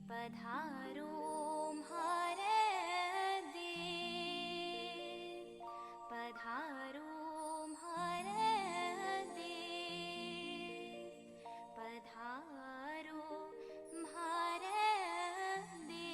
पधारो म्हारे देव, पधारो म्हारे देव, पधारो म्हारे देव।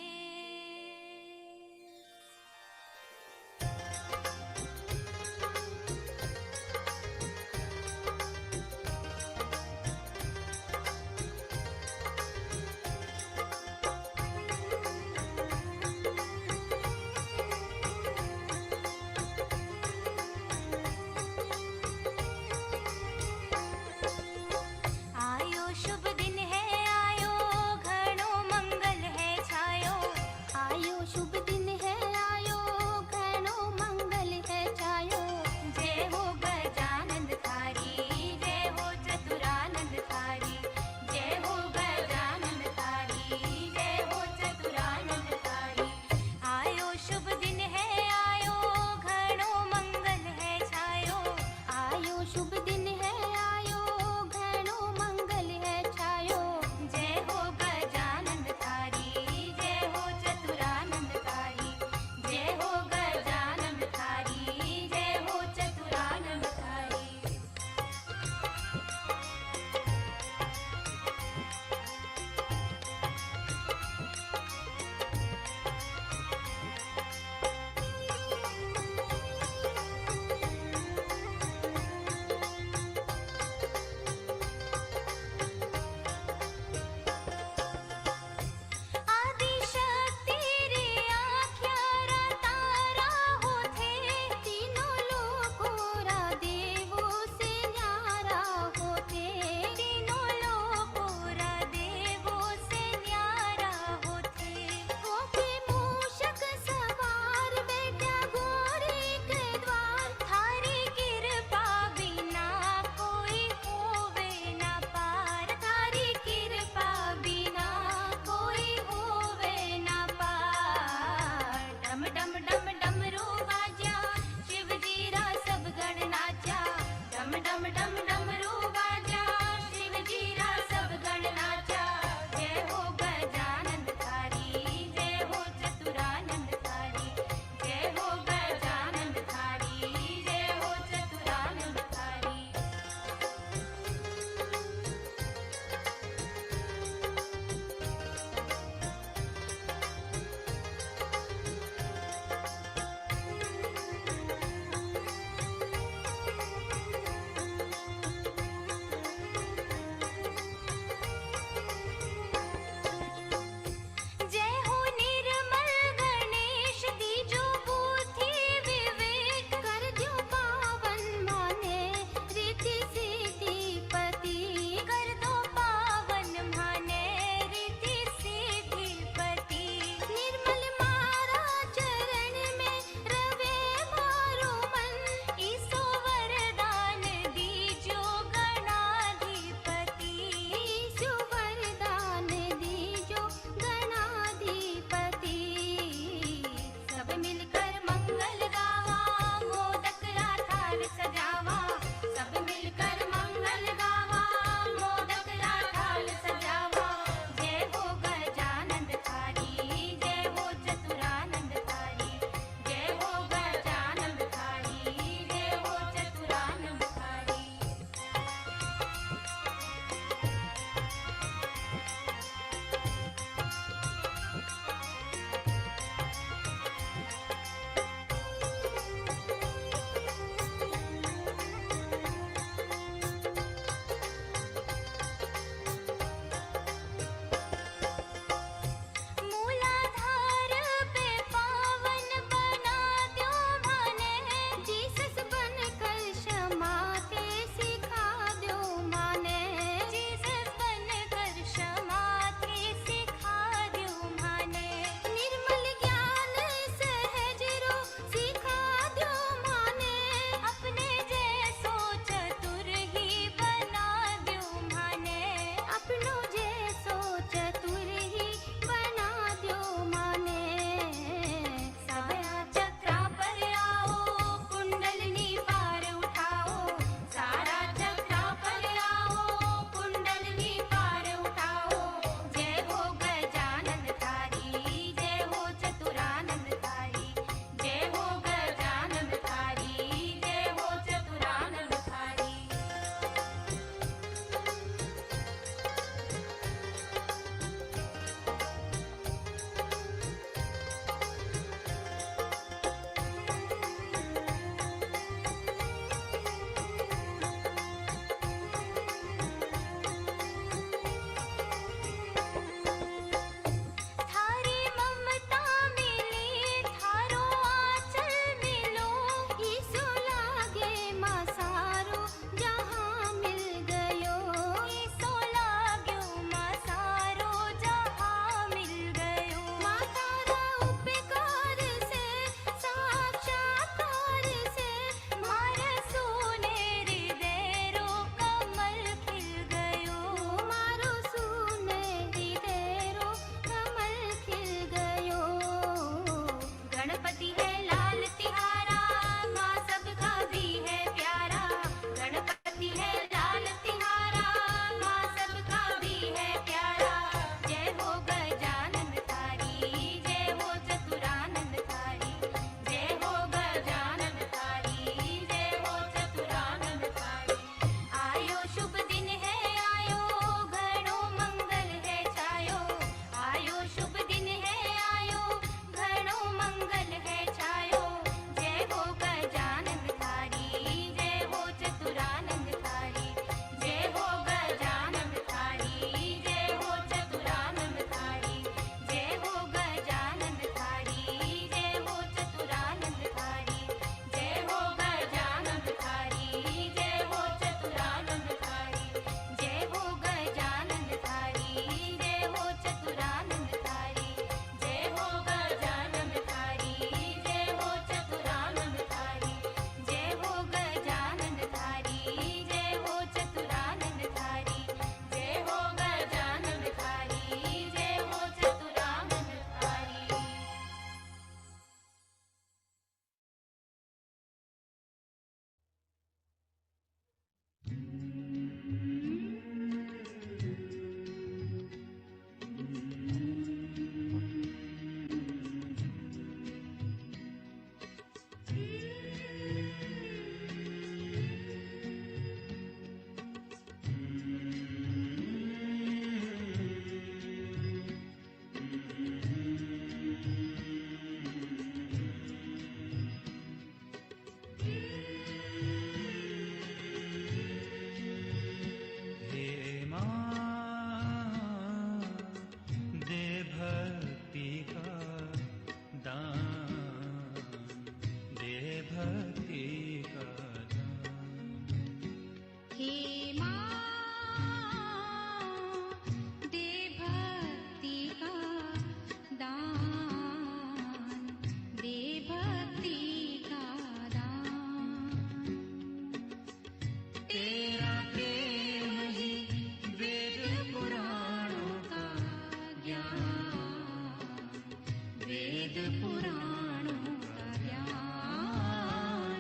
वेद पुराणों का ज्ञान।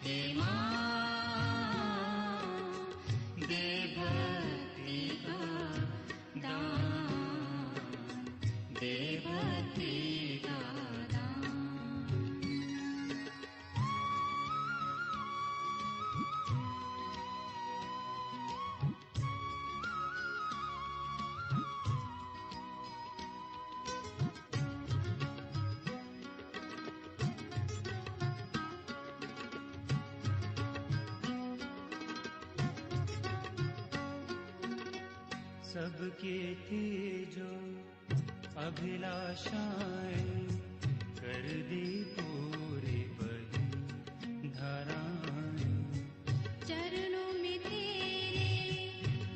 हे माँ, दे भक्ति का दान, दे भक्ति का दान। सबके थी जो अभिलाषाएं, कर दी पूरी वही धाराएं। चरणों में तेरे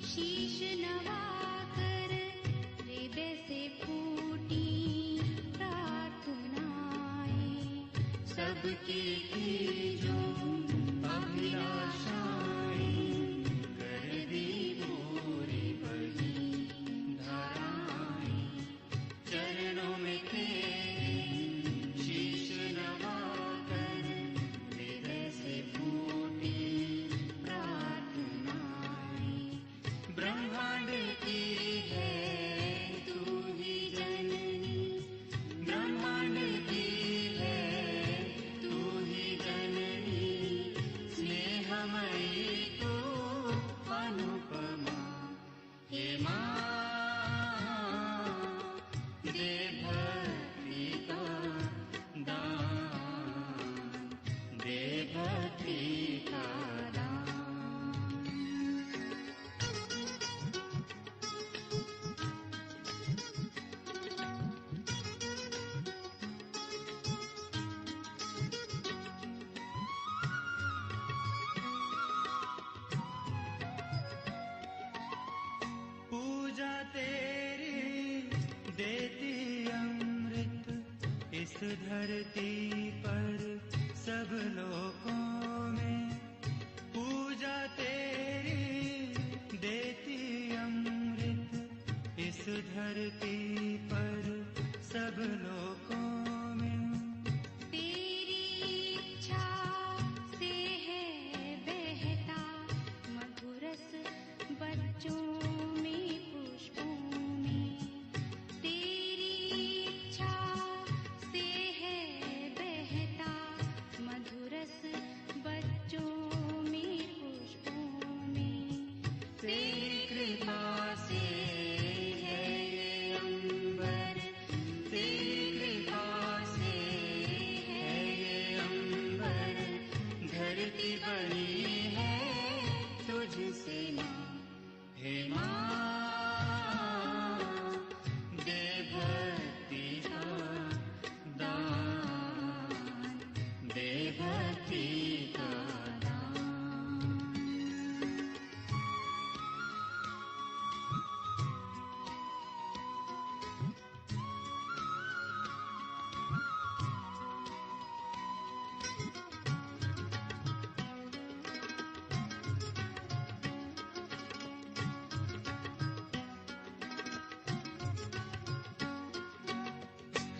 शीश नवाकर हृदय से फूटी प्रार्थनाएं। सबके थी जो अभिलाषाएं, कर दी पूरी वही धाराएं। चरणों में तेरे शीश नवाकर हृदय से फूटी प्रार्थनाएं। ब्रह्मांड की है तू ही जननी, ब्रह्मांड की है तू ही जननी। स्नेहमयी तू अनुपमा। हे माँ, दे भक्ति का दान, दे भक्ति का दान। पूजा तेरी देती अमृत इस धरती पर सब लोगों में। पूजा तेरी देती अमृत इस धरती पर सब लोगों में। तेरी इच्छा से है बहता मधुरस बच्चों में पुष्पों में। तेरी इच्छा से है बहता मधुरस बच्चों में पुष्पों में। तेरी कृपा से है ये अंबर, तेरी कृपा से है ये अंबर। धरती बनी है तुझसे माँ। हे माँ, दे भक्ति का दान, दे भक्ति का दान।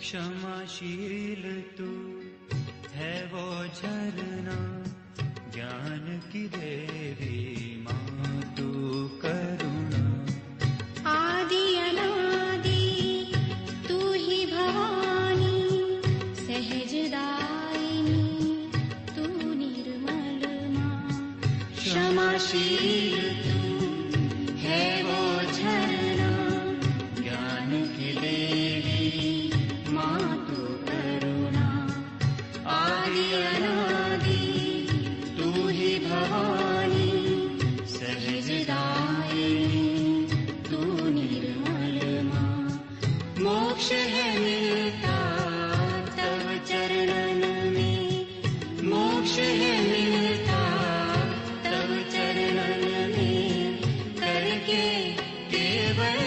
क्षमाशील तू है वो झरना, ज्ञान की देवी माँ तू करुणा। आदि अनादि तू ही भवानी, सहजदायिनी तू निर्मल माँ। क्षमाशील तू है वो झरना, ज्ञान की देवी माँ तू करुणा। आदि अनादि तू ही भवानी, सहजदायिनी तू निर्मल माँ। मोक्ष है मिलता तव चरणन में, मोक्ष है मिलता तव चरणन में। करके केवल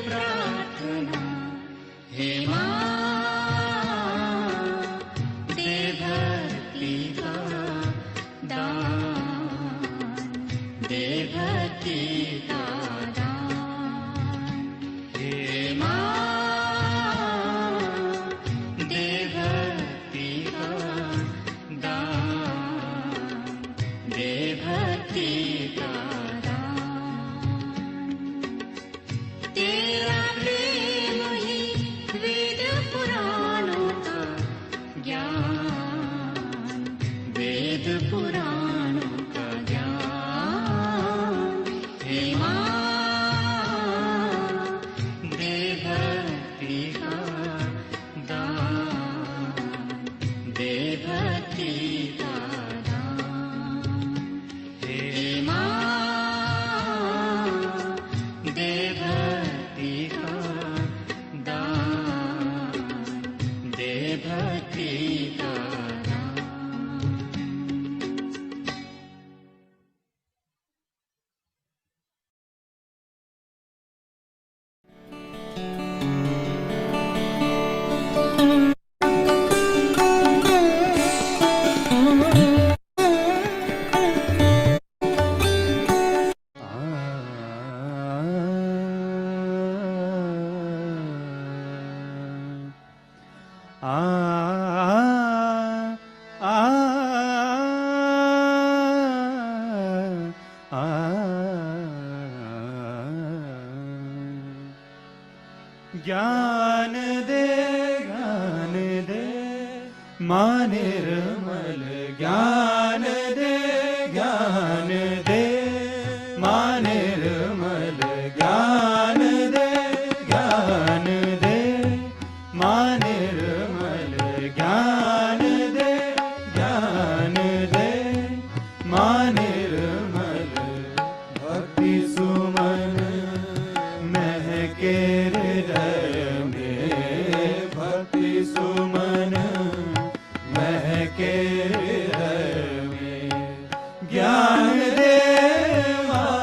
प्रार्थना। हे माँ, दे भक्ति का दान, दे भक्ति का दान। हे माँ, का दान, हे माँ दे भक्ति का दान, दे भक्ति का दान। ज्ञान दे माँ निर्मल, ज्ञान दे माँ निर्मल, ज्ञान दे माँ निर्मल, ज्ञान दे माँ निर्मल। भक्ति सुमन महके हृदय में, भक्ति सुमन महके हृदय में। ज्ञान दे माँ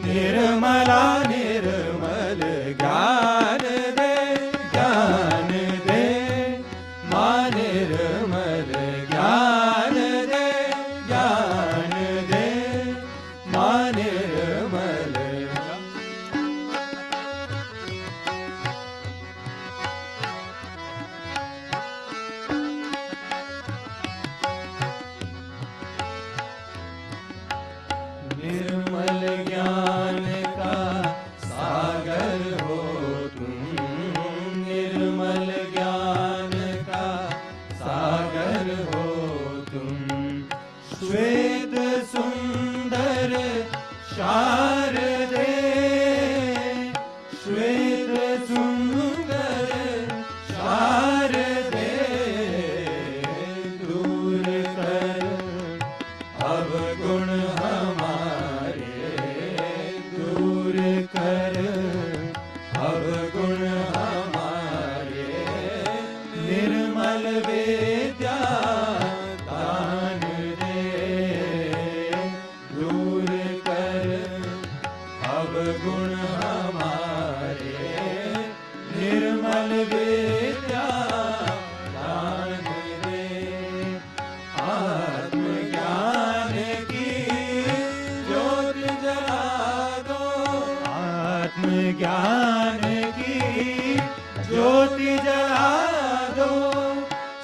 निर्मला निर्मल, ज्ञान दे माँ निर्मल, ज्ञान दे माँ निर्मल। निर्मल ज्ञान का सागर हो तुम, निर्मल ज्ञान का सागर हो तुम। श्वेत सुंदर शारदे, श्वेत सुंदर शारदे, दूर कर अवगुण हमारे, दूर कर अवगुण हमारे। निर्मल विद्या दान दे, दूर कर अवगुण हमारे। निर्मल विद्या दान दे। आत्मज्ञान की ज्योत जला दो, आत्मज्ञान की ज्योति जला दो।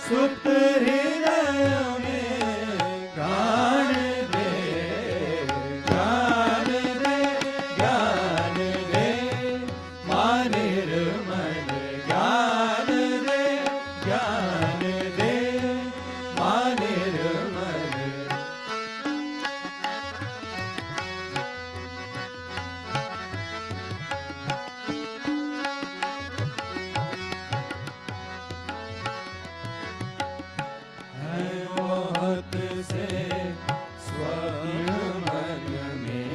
सुप्त हृदय में ज्ञान दे, ज्ञान दे माँ निर्मल, ज्ञान दे माँ निर्मल। है बहुत से स्वप्न मन में,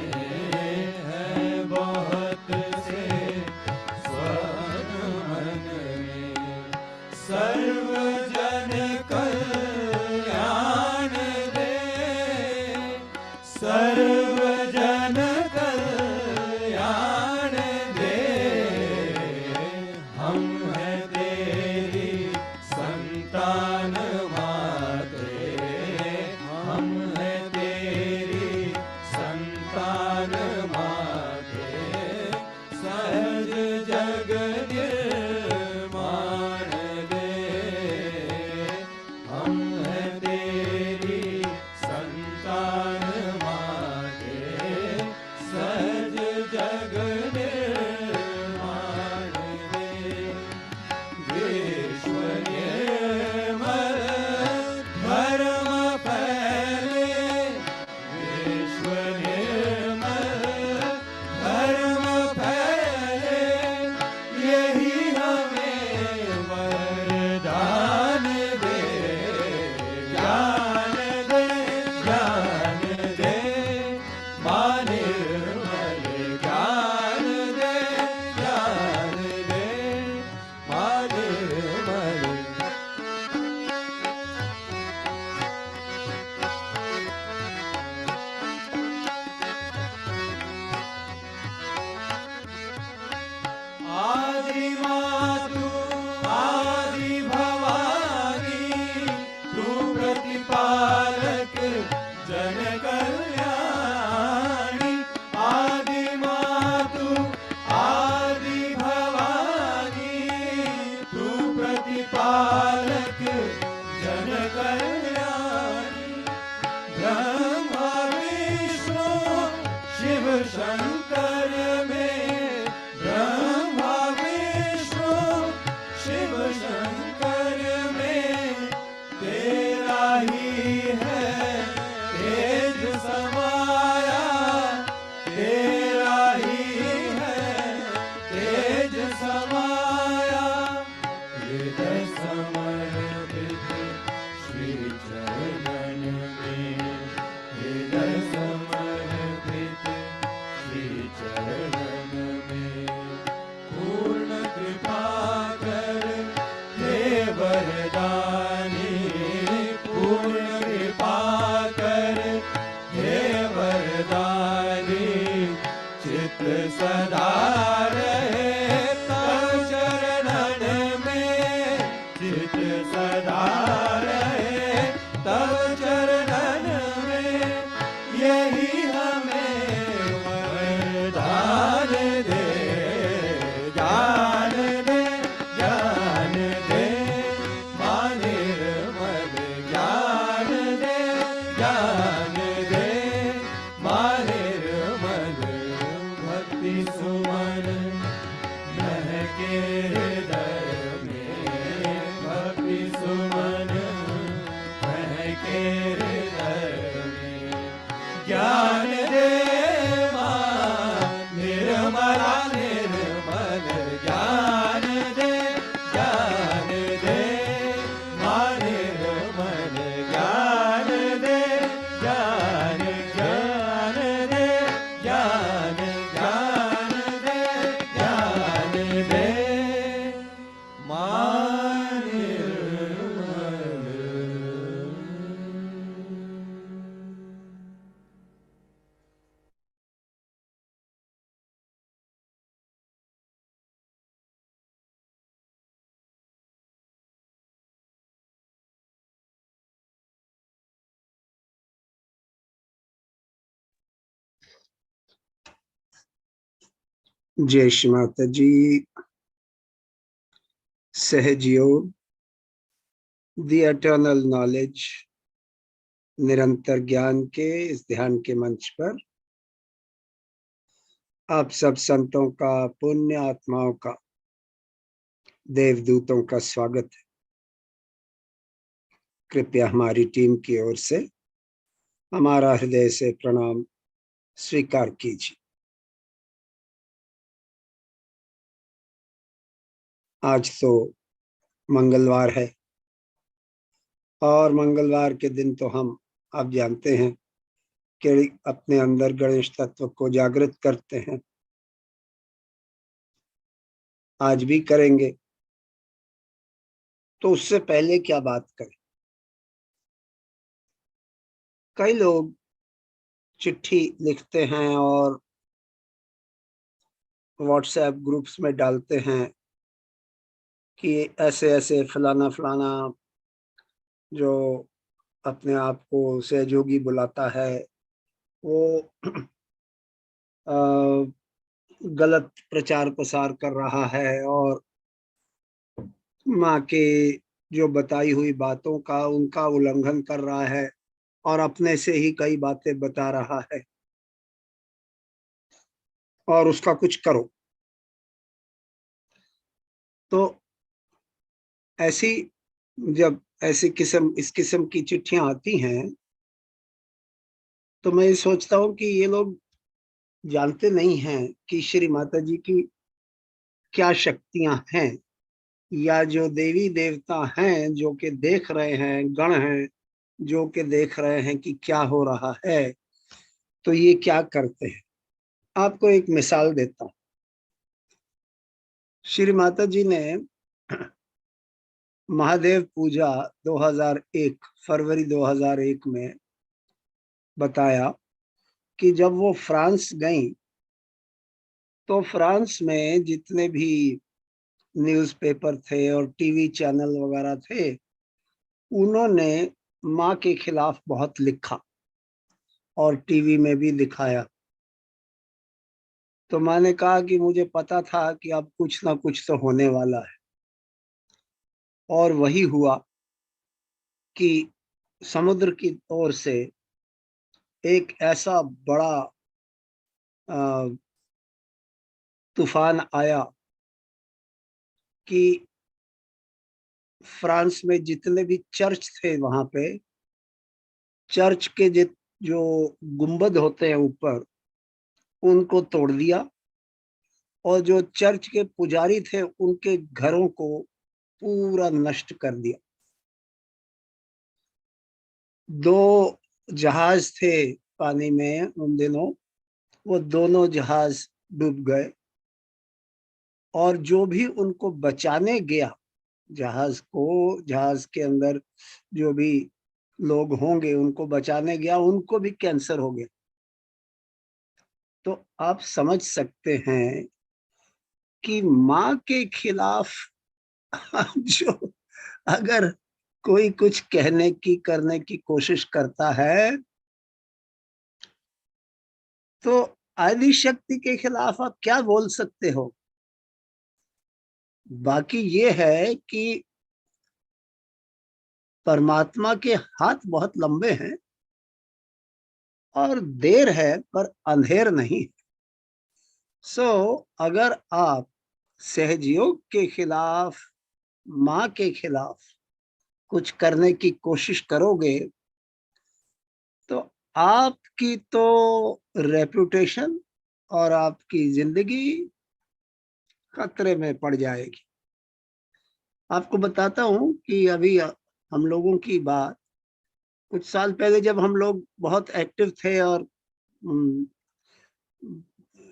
है बहुत से स्वप्न मन में। सर्वजन कल्याण दे, सर्वजन कल्याण दे। हम हैं तेरी संतान माते, हम हैं तेरी संतान माते। सहज जग निर्माण दे, पालक जन कल्याणी, ब्रह्मा विष्णु शिव शंकर में, ब्रह्मा विष्णु शिव शंकर में तेरा ही है तेज समाया, तेरा ही है तेज समाया। हृदय समर्पित श्री चरण में, हृदय समर्पित श्री चरण में, पूर्ण कृपा कर हे वरदानी, पूर्ण कृपा कर हे वरदानी, चित्त सदा रहे तव चरणन में, चित्त सदा रहे तव चरणन में, यही हमें वरदान दे, ज्ञान दे, ज्ञान दे, मां निर्मल ज्ञान दे, ज्ञान दे, मां निर्मल भक्ति सुमन महके हृदय में, भक्ति सुमन महके हृदय में, ज्ञान दे मां निर्मला निर्मल, ज्ञान दे, ज्ञान दे, मां निर्मल ज्ञान दे, ज्ञान, ज्ञान दे, ज्ञान, ज्ञान दे, ज्ञान दे, मां निर्मल। जय श्री माता जी। सहजयोग, द एटर्नल नॉलेज, निरंतर ज्ञान के इस ध्यान के मंच पर आप सब संतों का, पुण्य आत्माओं का, देवदूतों का स्वागत है। कृपया हमारी टीम की ओर से हमारा हृदय से प्रणाम स्वीकार कीजिए। आज तो मंगलवार है और मंगलवार के दिन तो हम, आप जानते हैं, कि अपने अंदर गणेश तत्व को जागृत करते हैं। आज भी करेंगे। तो उससे पहले क्या बात करें? कई लोग चिट्ठी लिखते हैं और व्हाट्सएप ग्रुप्स में डालते हैं कि ऐसे ऐसे फलाना फलाना जो अपने आप को सहयोगी बुलाता है वो गलत प्रचार प्रसार कर रहा है और माँ के जो बताई हुई बातों का उनका उल्लंघन कर रहा है और अपने से ही कई बातें बता रहा है और उसका कुछ करो। तो ऐसी जब इस किस्म की चिट्ठियां आती हैं तो मैं ये सोचता हूँ कि ये लोग जानते नहीं हैं कि श्री माता जी की क्या शक्तियां हैं, या जो देवी देवता हैं जो कि देख रहे हैं, गण हैं जो कि देख रहे हैं कि क्या हो रहा है, तो ये क्या करते हैं। आपको एक मिसाल देता हूँ। श्री माता जी ने महादेव पूजा 2001 फरवरी 2001 में बताया कि जब वो फ्रांस गई तो फ्रांस में जितने भी न्यूज़पेपर थे और टीवी चैनल वगैरह थे, उन्होंने माँ के खिलाफ बहुत लिखा और टीवी में भी दिखाया। तो मैंने कहा कि मुझे पता था कि अब कुछ ना कुछ तो होने वाला है। और वही हुआ कि समुद्र की ओर से एक ऐसा बड़ा तूफान आया कि फ्रांस में जितने भी चर्च थे वहां पे, चर्च के जो गुंबद होते हैं ऊपर, उनको तोड़ दिया, और जो चर्च के पुजारी थे उनके घरों को पूरा नष्ट कर दिया। दो जहाज थे पानी में उन दिनों, वो दोनों जहाज डूब गए, और जो भी उनको बचाने गया जहाज के अंदर जो भी लोग होंगे उनको बचाने गया, उनको भी कैंसर हो गया। तो आप समझ सकते हैं कि माँ के खिलाफ जो अगर कोई कुछ कहने की करने की कोशिश करता है, तो आदि शक्ति के खिलाफ आप क्या बोल सकते हो। बाकी ये है कि परमात्मा के हाथ बहुत लंबे हैं, और देर है पर अंधेर नहीं। अगर आप सहजयोग के खिलाफ, माँ के खिलाफ कुछ करने की कोशिश करोगे, तो आपकी तो रेपुटेशन और आपकी जिंदगी खतरे में पड़ जाएगी। आपको बताता हूँ कि अभी हम लोगों की बात, कुछ साल पहले जब हम लोग बहुत एक्टिव थे और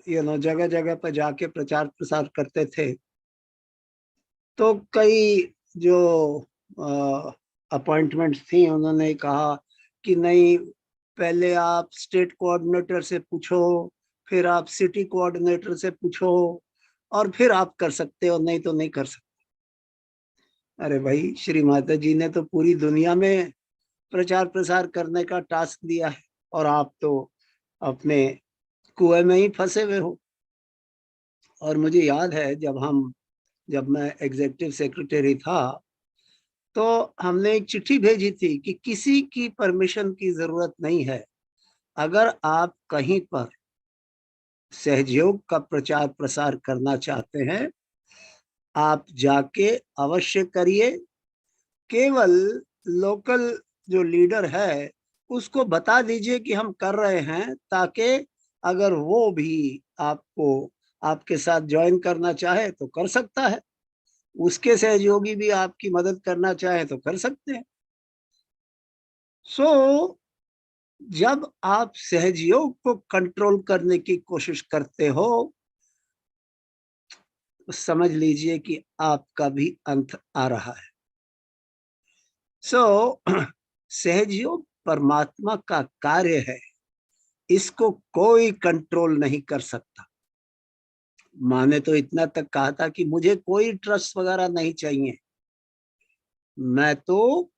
जगह जगह पर जाके प्रचार प्रसार करते थे, तो कई जो अपॉइंटमेंट्स थी उन्होंने कहा कि नहीं, पहले आप स्टेट कोऑर्डिनेटर से पूछो, फिर आप सिटी कोऑर्डिनेटर से पूछो, और फिर आप कर सकते हो, नहीं तो नहीं कर सकते। अरे भाई, श्री माता जी ने तो पूरी दुनिया में प्रचार प्रसार करने का टास्क दिया है, और आप तो अपने कुएं में ही फंसे हुए हो। और मुझे याद है जब मैं एग्जीक्यूटिव सेक्रेटरी था, तो हमने एक चिट्ठी भेजी थी कि किसी की परमिशन की जरूरत नहीं है, अगर आप कहीं पर सहयोग का प्रचार प्रसार करना चाहते हैं, आप जाके अवश्य करिए। केवल लोकल जो लीडर है उसको बता दीजिए कि हम कर रहे हैं, ताकि अगर वो भी आपको आपके साथ ज्वाइन करना चाहे तो कर सकता है, उसके सहयोगी भी आपकी मदद करना चाहे तो कर सकते हैं। जब आप सहयोग को कंट्रोल करने की कोशिश करते हो, तो समझ लीजिए कि आपका भी अंत आ रहा है। सहयोग परमात्मा का कार्य है, इसको कोई कंट्रोल नहीं कर सकता। माँ ने तो इतना तक कहा था कि मुझे कोई ट्रस्ट वगैरह नहीं चाहिए, मैं तो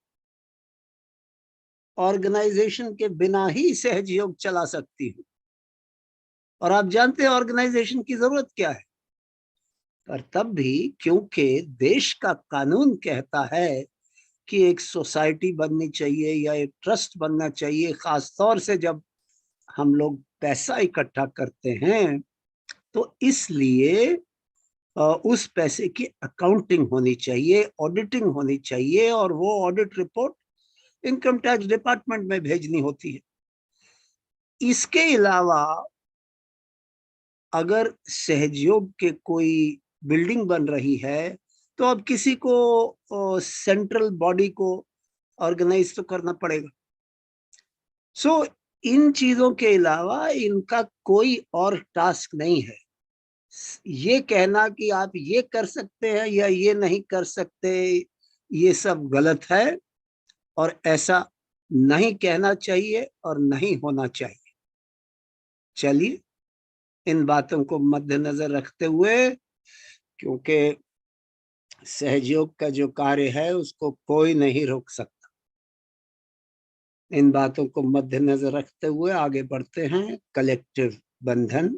ऑर्गेनाइजेशन के बिना ही सहयोग चला सकती हूँ। और आप जानते हैं ऑर्गेनाइजेशन की जरूरत क्या है, पर तब भी क्योंकि देश का कानून कहता है कि एक सोसाइटी बननी चाहिए या एक ट्रस्ट बनना चाहिए, खास तौर से जब हम लोग पैसा इकट्ठा करते हैं, तो इसलिए उस पैसे की अकाउंटिंग होनी चाहिए, ऑडिटिंग होनी चाहिए, और वो audit report income tax department में भेजनी होती है। इसके अलावा अगर सहयोग के कोई बिल्डिंग बन रही है, तो अब किसी को सेंट्रल बॉडी को ऑर्गेनाइज तो करना पड़ेगा। इन चीजों के अलावा इनका कोई और टास्क नहीं है। ये कहना कि आप ये कर सकते हैं या ये नहीं कर सकते, ये सब गलत है, और ऐसा नहीं कहना चाहिए और नहीं होना चाहिए। चलिए, इन बातों को मद्देनजर रखते हुए, क्योंकि सहयोग का जो कार्य है उसको कोई नहीं रोक सकता, इन बातों को मद्देनजर रखते हुए आगे बढ़ते हैं। कलेक्टिव बंधन।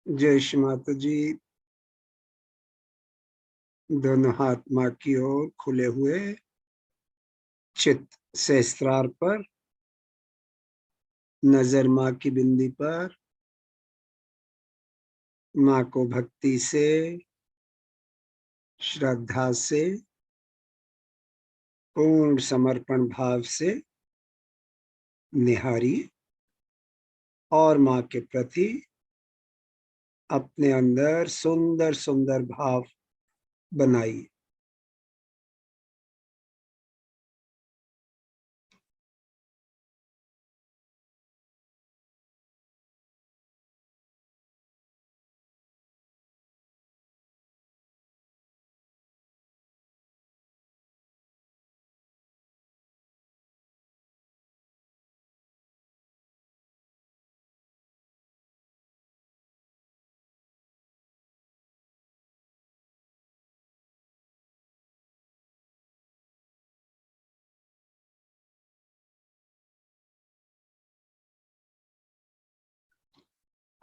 जय श्री माता जी। दोनों हाथ माँ की ओर खुले हुए, चित्त सहस्त्रार पर, नजर माँ की बिंदी पर। माँ को भक्ति से, श्रद्धा से, पूर्ण समर्पण भाव से निहारिए और माँ के प्रति अपने अंदर सुंदर सुंदर भाव बनाइए।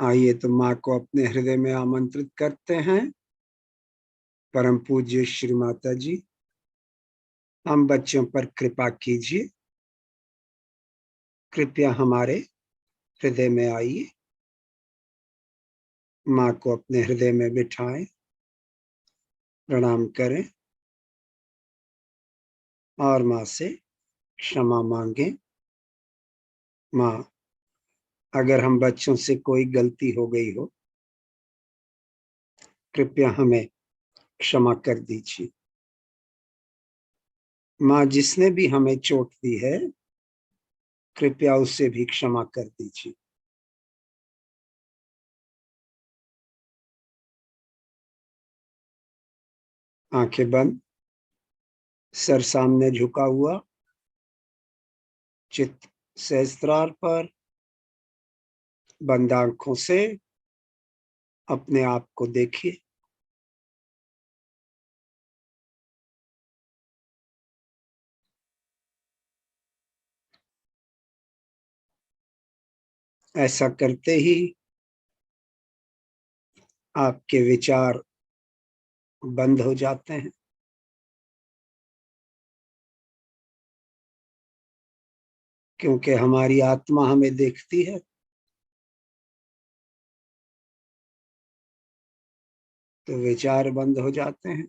आइए तो माँ को अपने हृदय में आमंत्रित करते हैं। परम पूज्य श्री माता जी, हम बच्चों पर कृपा कीजिए। कृपया हमारे हृदय में आइए, माँ को अपने हृदय में बिठाएं, प्रणाम करें और माँ से क्षमा मांगें। माँ, अगर हम बच्चों से कोई गलती हो गई हो, कृपया हमें क्षमा कर दीजिए। माँ, जिसने भी हमें चोट दी है, कृपया उससे भी क्षमा कर दीजिए। आंखें बंद, सर सामने झुका हुआ, चित्त सहस्त्रार पर। बंद आंखों से अपने आप को देखिए। ऐसा करते ही आपके विचार बंद हो जाते हैं, क्योंकि हमारी आत्मा हमें देखती है। तो विचार बंद हो जाते हैं।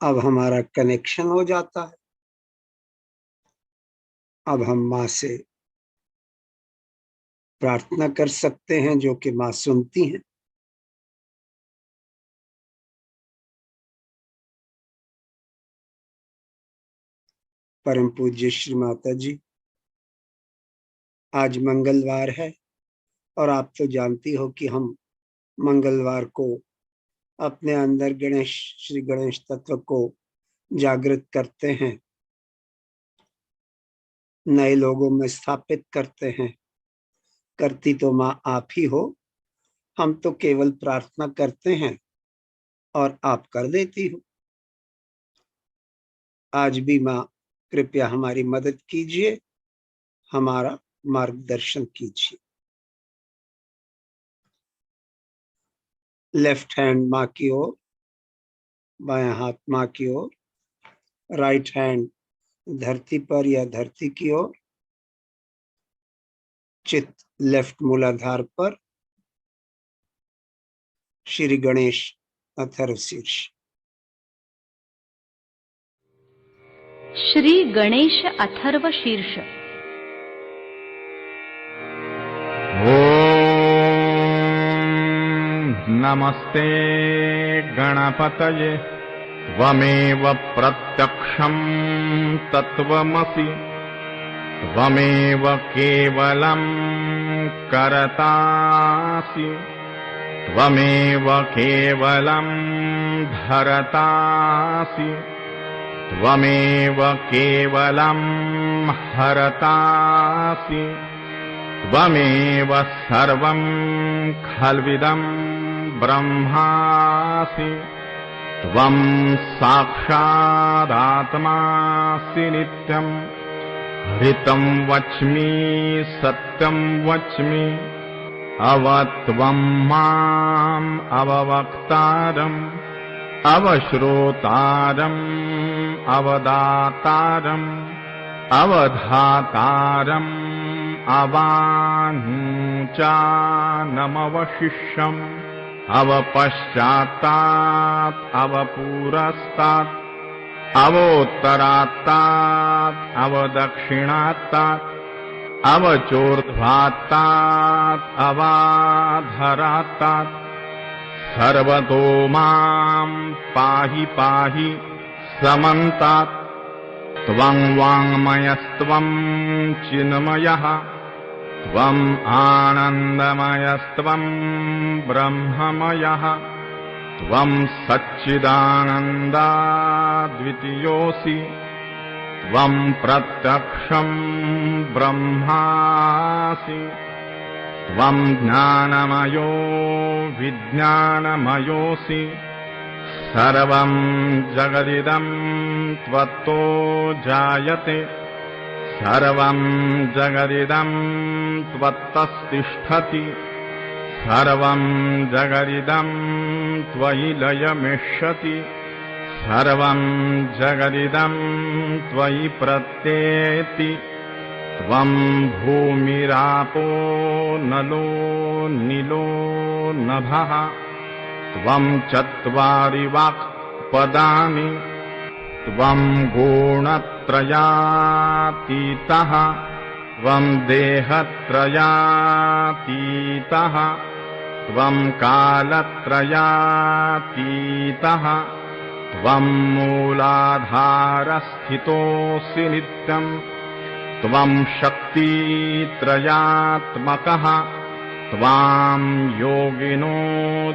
अब हमारा कनेक्शन हो जाता है। अब हम माँ से प्रार्थना कर सकते हैं, जो कि माँ सुनती हैं। परम पूज्य श्री माता जी, आज मंगलवार है और आप तो जानती हो कि हम मंगलवार को अपने अंदर गणेश, श्री गणेश तत्व को जागृत करते हैं, नए लोगों में स्थापित करते हैं। करती तो माँ आप ही हो, हम तो केवल प्रार्थना करते हैं और आप कर देती हो। आज भी माँ, कृपया हमारी मदद कीजिए, हमारा मार्गदर्शन कीजिए। लेफ्ट हैंड माँ की ओर, बायां हाथ माँ की ओर, राइट हैंड धरती पर या धरती की ओर, चित्त लेफ्ट मूलाधार पर, श्री गणेश अथर्व शीर्ष। श्री गणेश अथर्व शीर्ष। नमस्ते गणपतये त्वमेव प्रत्यक्षं तत्त्वमसि त्वमेव केवलं करतासि त्वमेव केवलं धरतासि त्वमेव केवलं हरतासि त्वमेव सर्वं खल्विदं ब्रह्मासि त्वं साक्षादात्मासि नित्यं ऋतं वच्मि सत्यं वच्मि अवत्वं माम् अववक्तारम् अवश्रोतारम् अवदातारम् अवधातारम् अवानुचानमवशिष्यम् अवपश्चात्तात् अवपुरस्तात् अवोत्तरात्तात् अवदक्षिणात्तात् अवचोर्ध्वात्तात् अवाधरात्तात् सर्वतो माम् पाहि पाहि समन्तात् त्वं वाङ्मयस्त्वं चिन्मयः त्वम् आनन्दमयस्त्वं ब्रह्ममयः त्वं सच्चिदानन्दाद्वितीयोऽसि त्वं प्रत्यक्षं ब्रह्मासि त्वं ज्ञानमयो विज्ञानमयोऽसि सर्वं जगदिदं त्वत्तो जायते सर्वं जगदिदं त्वत्तस्तिष्ठति सर्वं जगदिदं त्वयि लयमिष्यति सर्वं जगदिदं त्वयि प्रत्येति त्वं भूमिरापो नलो नीलो नभः त्वं चत्वारि वाक्पदानि त्वं गुणत्रयातीतः त्वं देहत्रयातीतः त्वं कालत्रयातीतः त्वं मूलाधारस्थितोऽसि नित्यम् त्वं शक्तित्रयात्मकः त्वां योगिनो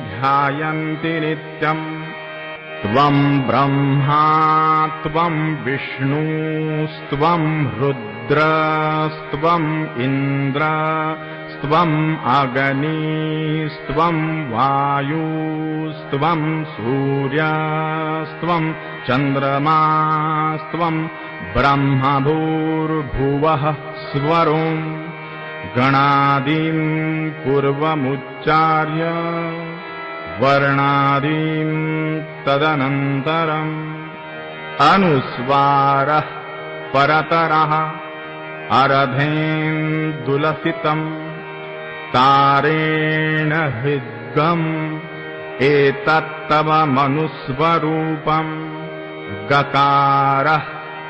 ध्यायन्ति नित्यम् त्वं ब्रह्मा त्वं विष्णुस्त्वं रुद्रस्त्वम् इन्द्रस्त्वम् अग्निस्त्वं वायुस्त्वं सूर्यस्त्वं चन्द्रमास्त्वं ब्रह्मभूर्भुवः स्वरोम् गणादीन् पूर्वमुच्चार्य वर्णादीन् तदनन्तरम् अनुस्वारः परतरः अरधेन्दुलसितम् तारेण हृद्गम् एतत्तव मनुस्वरूपम् गकारः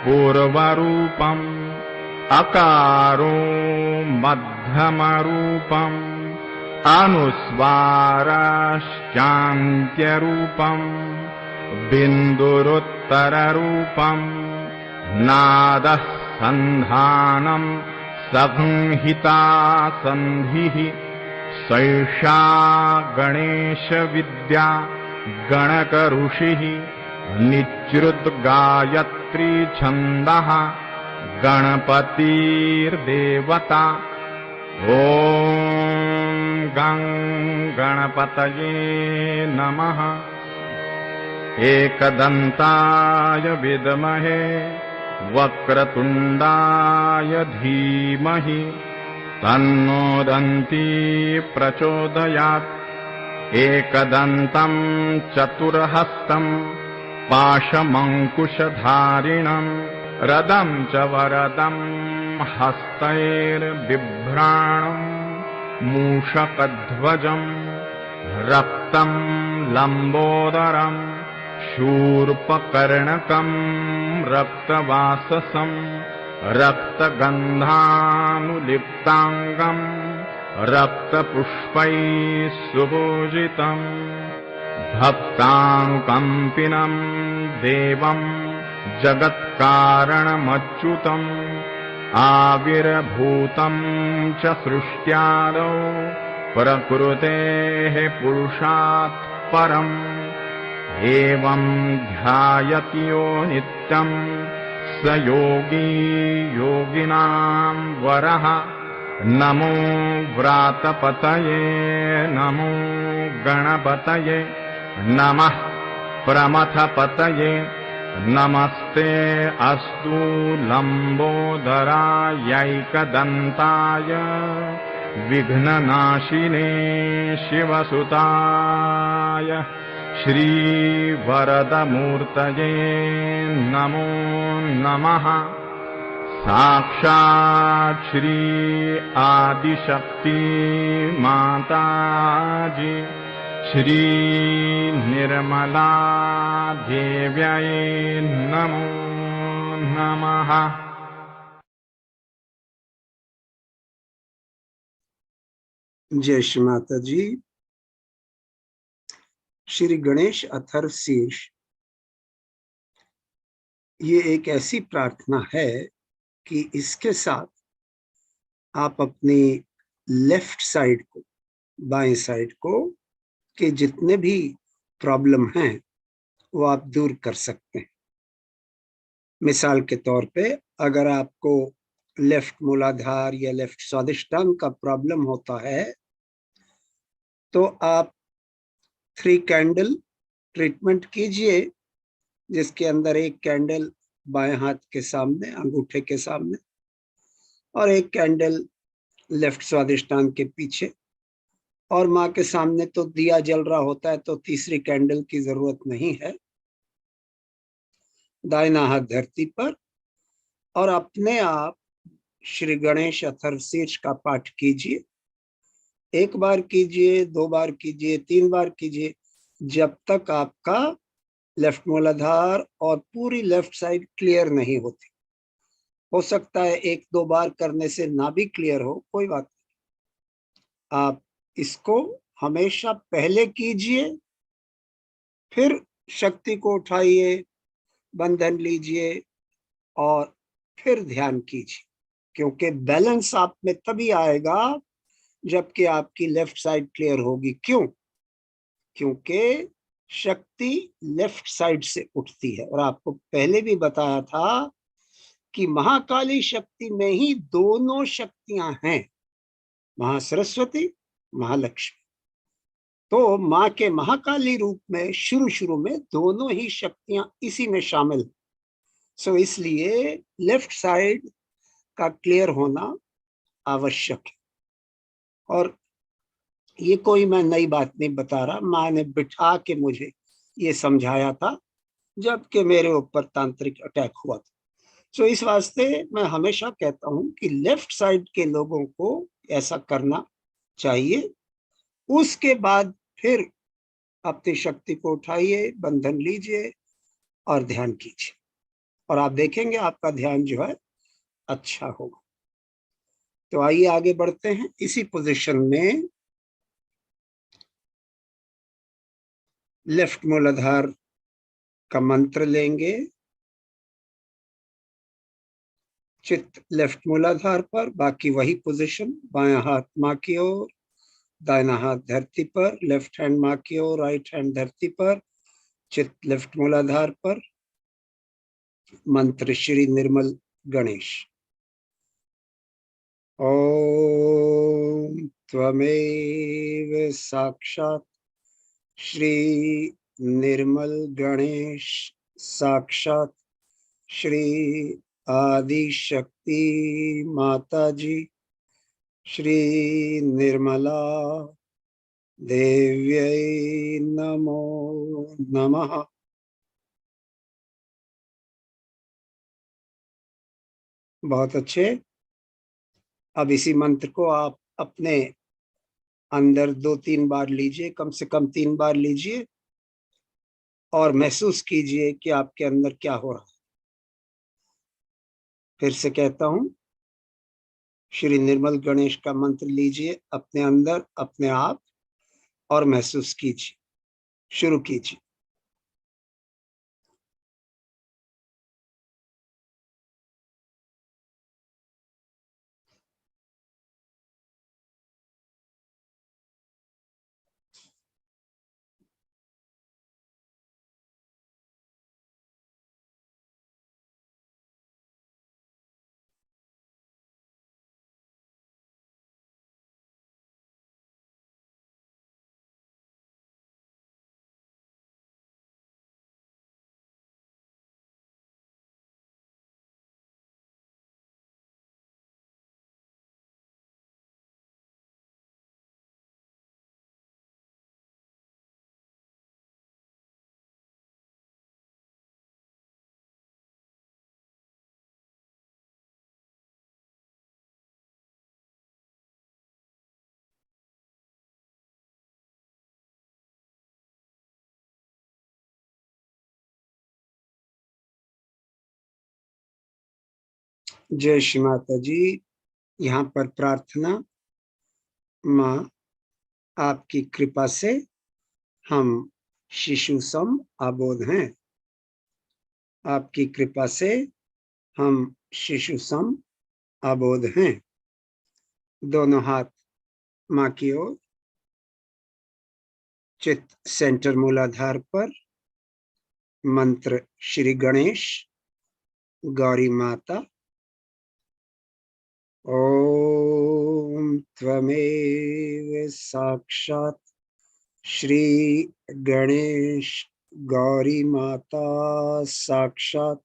पूर्वरूपम् अकारो मध्यमरूपम् अनुस्वारश्चान्त्यरूपम् बिन्दुरुत्तररूपम् नादः सन्धानम् संहिता सन्धिः सैषा गणेशविद्या गणकऋषिः निच्रुतगायत्री छन्दः गणपतिर्देवता ॐ गं गणपतये नमः एकदन्ताय विद्महे वक्रतुण्डाय धीमहि तन्नो दन्ती प्रचोदयात् एकदन्तं चतुर्हस्तं पाशमङ्कुशधारिणम् रदं च वरदं हस्तैर्बिभ्राणम् मूषकध्वजम् रक्तं लम्बोदरम् शूर्पकर्णकम् रक्तवाससं रक्तगन्धानुलिप्ताङ्गम् रक्तपुष्पैः सुपूजितम् भक्तानुकम्पिनम् देवम् जगत्कारणमच्युतम् आविर्भूतम् च सृष्ट्यादौ प्रकृतेः पुरुषात् परम् एवं ध्यायति यो नित्यम् स योगी योगिनां वरः नमो व्रातपतये नमो गणपतये नमः प्रमथपतये नमस्ते अस्तु लम्बोदरायैकदन्ताय विघ्ननाशिने शिवसुताय श्रीवरदमूर्तये नमो नमः। साक्षात् श्री आदिशक्ति माताजी श्री निर्मला देव्यै नमो नमः। जय श्री माता जी। श्री गणेश अथर्व शीर्ष ये एक ऐसी प्रार्थना है कि इसके साथ आप अपनी लेफ्ट साइड को, बाएं साइड को के जितने भी प्रॉब्लम हैं वो आप दूर कर सकते हैं। मिसाल के तौर पे अगर आपको लेफ्ट मूलाधार या लेफ्ट स्वादिष्टांग का प्रॉब्लम होता है तो आप 3 कैंडल ट्रीटमेंट कीजिए, जिसके अंदर एक कैंडल बाएं हाथ के सामने, अंगूठे के सामने, और एक कैंडल लेफ्ट स्वादिष्टांग के पीछे, और माँ के सामने तो दिया जल रहा होता है तो तीसरी कैंडल की जरूरत नहीं है। दाहिना हाथ धरती पर और अपने आप श्री गणेश अथर्व शीर्ष का पाठ कीजिए। 1 बार कीजिए, 2 बार कीजिए, 3 बार कीजिए, जब तक आपका लेफ्ट मूलाधार और पूरी लेफ्ट साइड क्लियर नहीं होती। हो सकता है 1-2 बार करने से ना भी क्लियर हो, कोई बात नहीं। आप इसको हमेशा पहले कीजिए, फिर शक्ति को उठाइए, बंधन लीजिए और फिर ध्यान कीजिए, क्योंकि बैलेंस आप में तभी आएगा जबकि आपकी लेफ्ट साइड क्लियर होगी। क्यों? क्योंकि शक्ति लेफ्ट साइड से उठती है, और आपको पहले भी बताया था कि महाकाली शक्ति में ही दोनों शक्तियां हैं, महासरस्वती, महालक्ष्मी। तो माँ के महाकाली रूप में शुरू में दोनों ही शक्तियां इसी में शामिल हैं। सो इसलिए लेफ्ट साइड का क्लियर होना आवश्यक है। और ये कोई मैं नई बात नहीं बता रहा, माँ ने बिठा के मुझे ये समझाया था जबकि मेरे ऊपर तांत्रिक अटैक हुआ था। सो इस वास्ते मैं हमेशा कहता हूं कि लेफ्ट साइड के लोगों को ऐसा करना चाहिए। उसके बाद फिर अपनी शक्ति को उठाइए, बंधन लीजिए और ध्यान कीजिए, और आप देखेंगे आपका ध्यान जो है अच्छा होगा। तो आइए आगे बढ़ते हैं। इसी पोजीशन में लेफ्ट मूलाधार का मंत्र लेंगे। चित्त लेफ्ट मूलाधार पर, बाकी वही पोजीशन, बायां हाथ माँ की ओर, दाहिना हाथ धरती पर, लेफ्ट हैंड माँ की ओर, राइट हैंड धरती पर, चित्त लेफ्ट मूलाधार पर। मंत्र श्री निर्मल गणेश। ओम त्वमेव साक्षात् श्री निर्मल गणेश साक्षात् श्री आदिशक्ति माता जी श्री निर्मला देव्यै नमो नमः। बहुत अच्छे। अब इसी मंत्र को आप अपने अंदर 2-3 बार लीजिए, कम से कम 3 बार लीजिए, और महसूस कीजिए कि आपके अंदर क्या हो रहा है। फिर से कहता हूं, श्री निर्मल गणेश का मंत्र लीजिए अपने अंदर, अपने आप, और महसूस कीजिए। शुरू कीजिए। जय श्री माता जी। यहाँ पर प्रार्थना, माँ आपकी कृपा से हम शिशु सम आबोध हैं। आपकी कृपा से हम शिशु सम आबोध हैं। दोनों हाथ माँ की ओर, चित्त सेंटर मूलाधार पर, मंत्र श्री गणेश गौरी माता। ओम त्वमेव साक्षात् श्री गणेश गौरी माता, साक्षात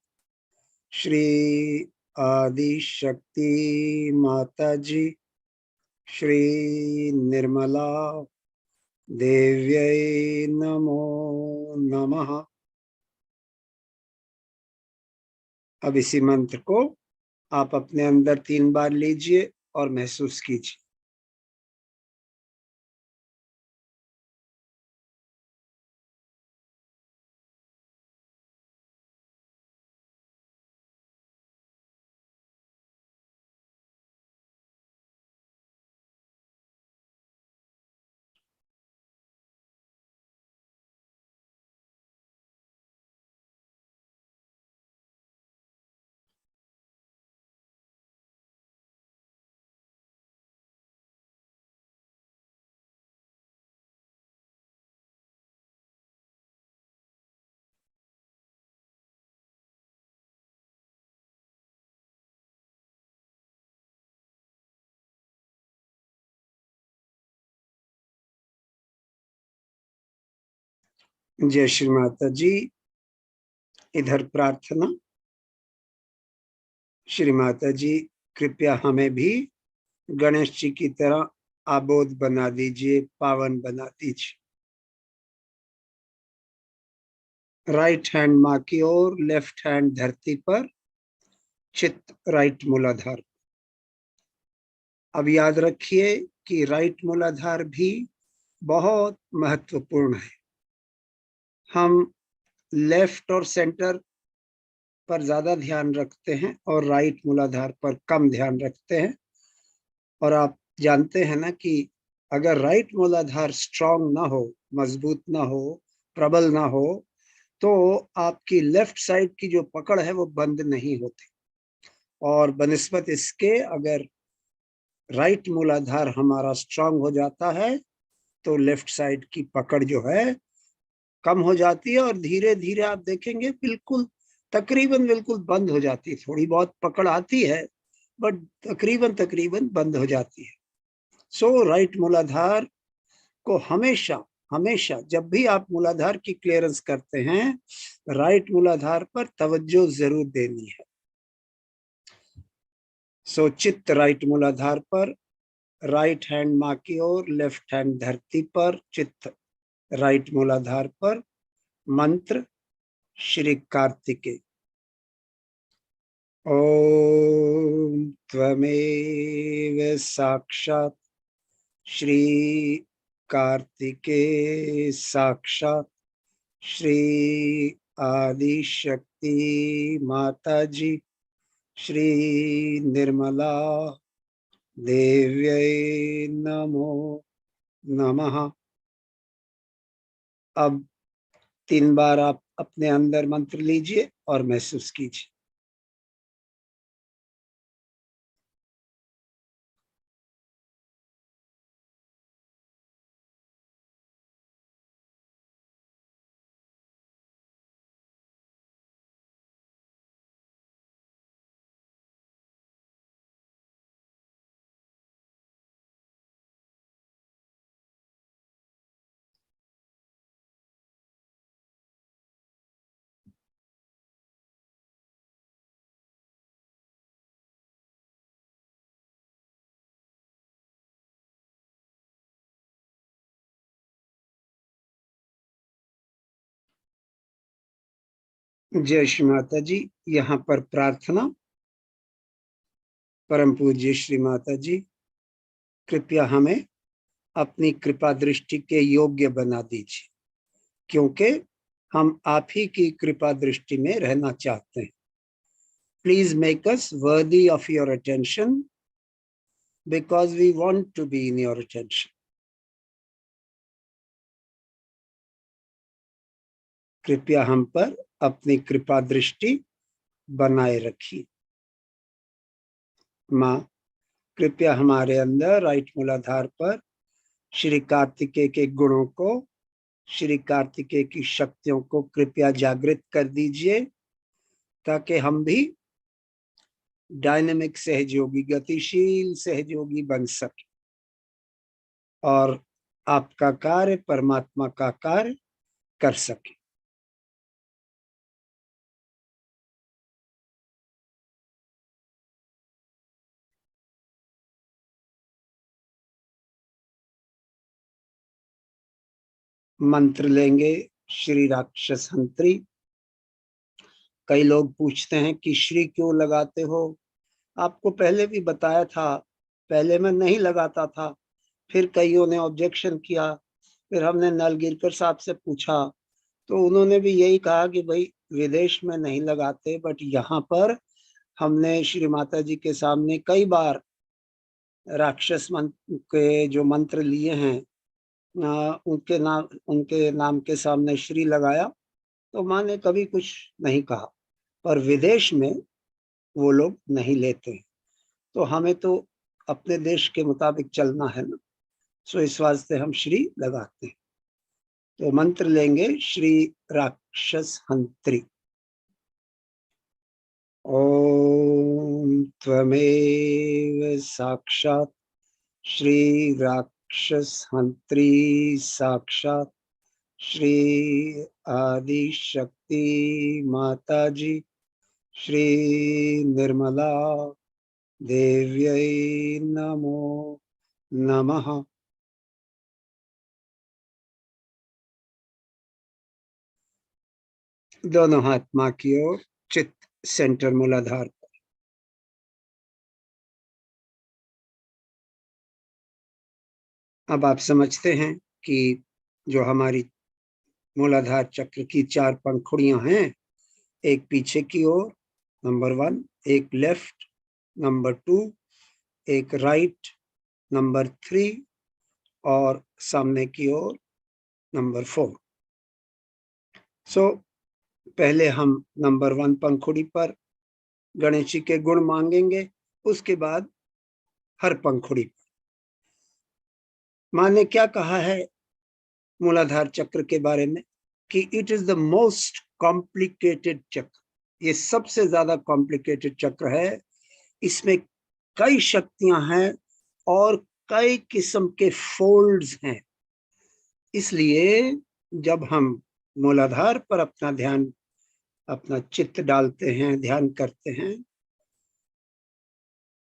श्री आदि शक्ति माता जी, श्री निर्मला देव्यै नमो नमः। अब इसी मंत्र को आप अपने अंदर 3 बार लीजिए और महसूस कीजिए। जय श्री माता जी। इधर प्रार्थना, श्री माता जी कृपया हमें भी गणेश जी की तरह आबोध बना दीजिए, पावन बना दीजिए। राइट हैंड माँ की ओर, लेफ्ट हैंड धरती पर, चित्त राइट मूलाधार। अब याद रखिए कि राइट मूलाधार भी बहुत महत्वपूर्ण है। हम लेफ्ट और सेंटर पर ज्यादा ध्यान रखते हैं और राइट मूलाधार पर कम ध्यान रखते हैं। और आप जानते हैं ना कि अगर राइट मूलाधार स्ट्रांग ना हो, मजबूत ना हो, प्रबल ना हो, तो आपकी लेफ्ट साइड की जो पकड़ है वो बंद नहीं होती। और बनिस्बत इसके अगर राइट मूलाधार हमारा स्ट्रांग हो जाता है तो लेफ्ट साइड की पकड़ जो है कम हो जाती है और धीरे धीरे आप देखेंगे बिल्कुल तकरीबन बिल्कुल बंद हो जाती है। थोड़ी बहुत पकड़ आती है बट तकरीबन तकरीबन बंद हो जाती है। सो राइट मूलाधार को हमेशा हमेशा जब भी आप मूलाधार की क्लियरेंस करते हैं, राइट मूलाधार पर तवज्जो जरूर देनी है। सो चित्त राइट मूलाधार पर, राइट हैंड माँ की ओर, लेफ्ट हैंड धरती पर, चित्त राइट मूलाधार पर, मंत्र श्री कार्तिकेय। ओम त्वमेव साक्षात् श्री कार्तिकेय, साक्षात श्री आदि शक्ति माता जी, श्री निर्मला देव्यै नमो नमः। अब 3 बार आप अपने अंदर मंत्र लीजिए और महसूस कीजिए। जय श्री माता जी। यहाँ पर प्रार्थना, परम पूज्य श्री माता जी कृपया हमें अपनी कृपा दृष्टि के योग्य बना दीजिए, क्योंकि हम आप ही की कृपा दृष्टि में रहना चाहते हैं। Please make us worthy of your attention because we want to be in your attention. कृपया हम पर अपनी कृपा दृष्टि बनाए रखिए। माँ, कृपया हमारे अंदर राइट मूलाधार पर श्री कार्तिकेय के गुणों को, श्री कार्तिकेय की शक्तियों को कृपया जागृत कर दीजिए ताकि हम भी डायनेमिक सहयोगी, गतिशील सहयोगी बन सके और आपका कार्य, परमात्मा का कार्य कर सके। मंत्र लेंगे श्री राक्षस हंत्री। कई लोग पूछते हैं कि श्री क्यों लगाते हो? आपको पहले भी बताया था, पहले मैं नहीं लगाता था, फिर कईयों ने ऑब्जेक्शन किया, फिर हमने नलगिरकर साहब से पूछा तो उन्होंने भी यही कहा कि भाई विदेश में नहीं लगाते, बट यहाँ पर हमने श्री माता जी के सामने कई बार राक्षस मंत्र के जो मंत्र लिए हैं उनके नाम के सामने श्री लगाया तो माँ ने कभी कुछ नहीं कहा, पर विदेश में वो लोग नहीं लेते हैं, तो हमें तो अपने देश के मुताबिक चलना है ना, सो इस वास्ते हम श्री लगाते हैं। तो मंत्र लेंगे श्री राक्षस हंत्री। ओम त्वमेव साक्षात् श्री राक्षस हंत्री साक्षात् श्री आदि शक्ति माता जी श्री निर्मला देव्यै नमो नमः। दोनों हाथ माँ की ओर, चित्त सेंटर मूलाधार पर। अब आप समझते हैं कि जो हमारी मूलाधार चक्र की 4 पंखुड़ियां हैं, एक पीछे की ओर नंबर 1, एक लेफ्ट नंबर 2, एक राइट नंबर 3 और सामने की ओर नंबर 4। सो पहले हम नंबर 1 पंखुड़ी पर गणेश जी के गुण मांगेंगे, उसके बाद हर पंखुड़ी पर। माँ ने क्या कहा है मूलाधार चक्र के बारे में कि it is the most complicated चक्र, ये सबसे ज्यादा कॉम्प्लिकेटेड चक्र है। इसमें कई शक्तियां हैं और कई किस्म के फोल्ड्स हैं। इसलिए जब हम मूलाधार पर अपना ध्यान, अपना चित्त डालते हैं, ध्यान करते हैं,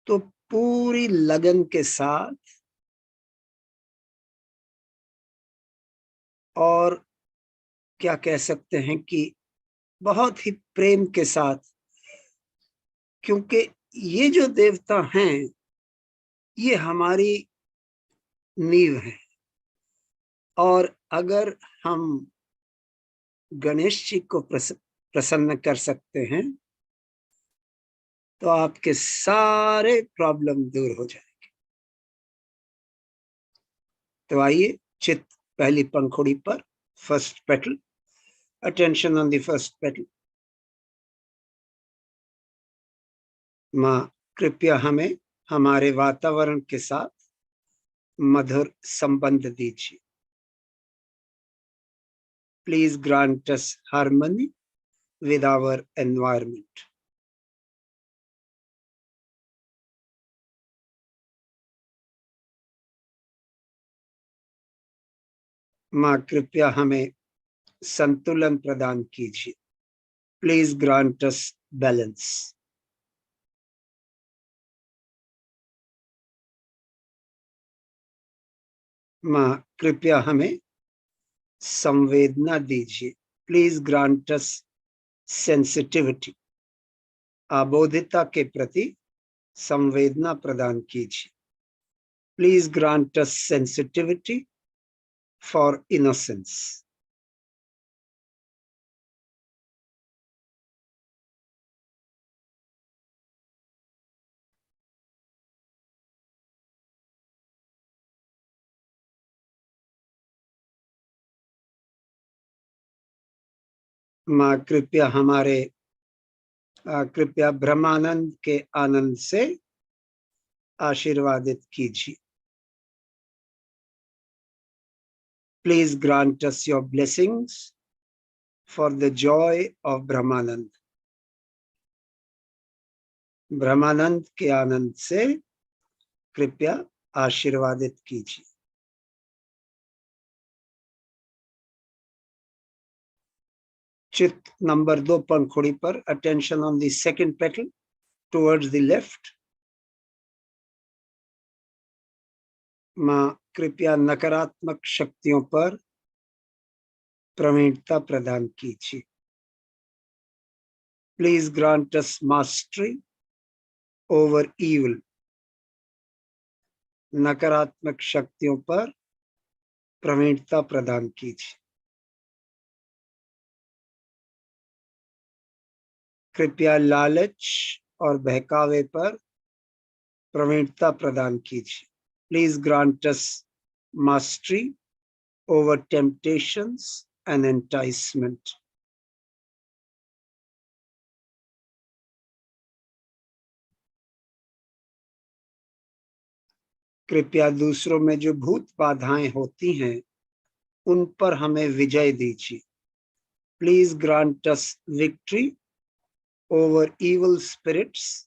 तो पूरी लगन के साथ और क्या कह सकते हैं कि बहुत ही प्रेम के साथ, क्योंकि ये जो देवता हैं ये हमारी नींव है, और अगर हम गणेश जी को प्रसन्न कर सकते हैं तो आपके सारे प्रॉब्लम दूर हो जाएंगे। तो आइए, चित्त पहली पंखुड़ी पर, first petal, attention on the first petal. माँ कृपया हमें हमारे वातावरण के साथ मधुर संबंध दीजिए। Please grant us harmony with our environment. माँ कृपया हमें संतुलन प्रदान कीजिए। Please grant us balance. माँ कृपया हमें संवेदना दीजिए। Please grant us sensitivity. अबोधिता के प्रति संवेदना प्रदान कीजिए। Please grant us sensitivity for innocence. माँ कृपया कृपया ब्रह्मानंद के आनंद से आशीर्वादित कीजिए. Please grant us your blessings for the joy of Brahmanand. ब्रह्मानंद के आनंद से कृपया आशीर्वादित कीजिए. चित नंबर 2 पंखुड़ी पर. Attention on the second petal towards the left. माँ कृपया नकारात्मक शक्तियों पर प्रवीणता प्रदान कीजिए. Please grant us mastery over evil. नकारात्मक शक्तियों पर प्रवीणता प्रदान कीजिए. कृपया लालच और बहकावे पर प्रवीणता प्रदान कीजिए. Please grant us mastery over temptations and enticement. कृपया दूसरों में जो भूत बाधाएं होती हैं उन पर हमें विजय दीजिए. Please grant us victory over evil spirits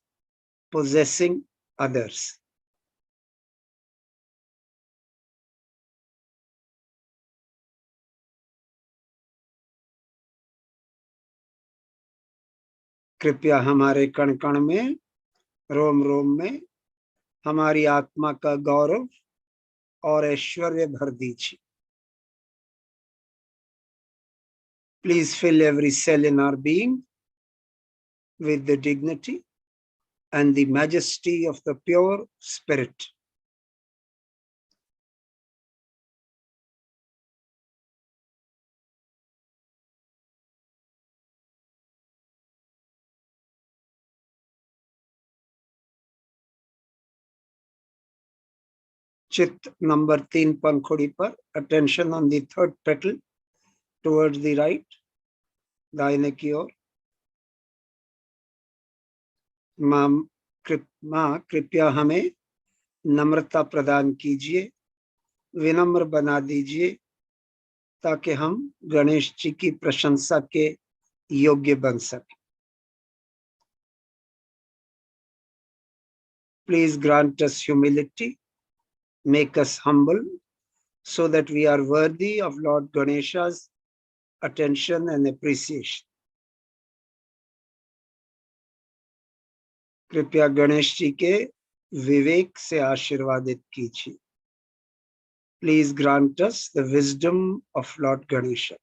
possessing others. कृपया हमारे कण कण में, रोम रोम में हमारी आत्मा का गौरव और ऐश्वर्य भर दीजिए. Please fill every cell in our being with the dignity and the majesty of the pure spirit. चित्त नंबर 3 पंखुड़ी पर. Attention on the third petal towards the right. दाहिने की ओर. माँ कृपया हमें नम्रता प्रदान कीजिए, विनम्र बना दीजिए ताकि हम गणेश जी की प्रशंसा के योग्य बन सकें. Please grant us humility, make us humble so that we are worthy of Lord Ganesha's attention and appreciation. कृपया गणेश जी के विवेक से आशीर्वादित कीजिए. Please grant us the wisdom of Lord Ganesha.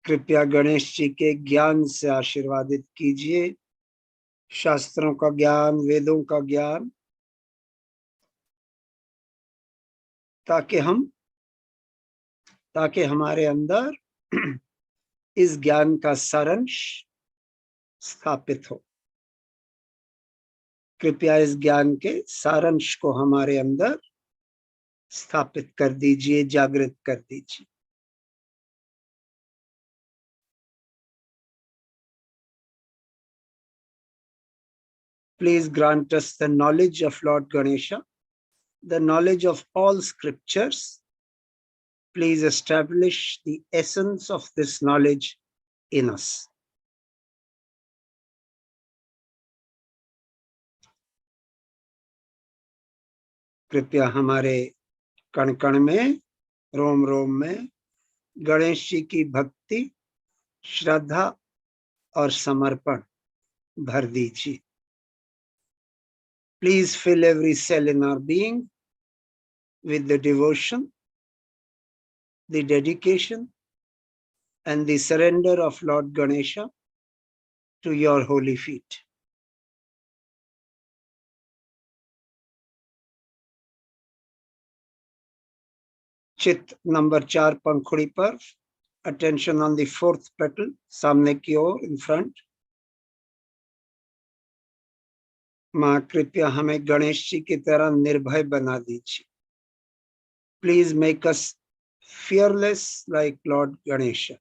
कृपया गणेश जी के ज्ञान से आशीर्वादित कीजिए. शास्त्रों का ज्ञान, वेदों का ज्ञान, ताकि हमारे अंदर इस ज्ञान का सारांश स्थापित हो. कृपया इस ज्ञान के सारांश को हमारे अंदर स्थापित कर दीजिए, जागृत कर दीजिए. Please grant us the knowledge of Lord Ganesha, the knowledge of all scriptures. Please establish the essence of this knowledge in us. कृपया हमारे कण कण में, रोम रोम में गणेश जी की भक्ति, श्रद्धा और समर्पण भर दीजिए. Please fill every cell in our being with the devotion, the dedication and the surrender of Lord Ganesha to your holy feet. चित्त नंबर 4 पंखुड़ी पर. Attention on the fourth petal, सामने की ओर, in front. माँ कृपया हमें गणेश जी की तरह निर्भय बना दीजिए. Please make us fearless like Lord Ganesha.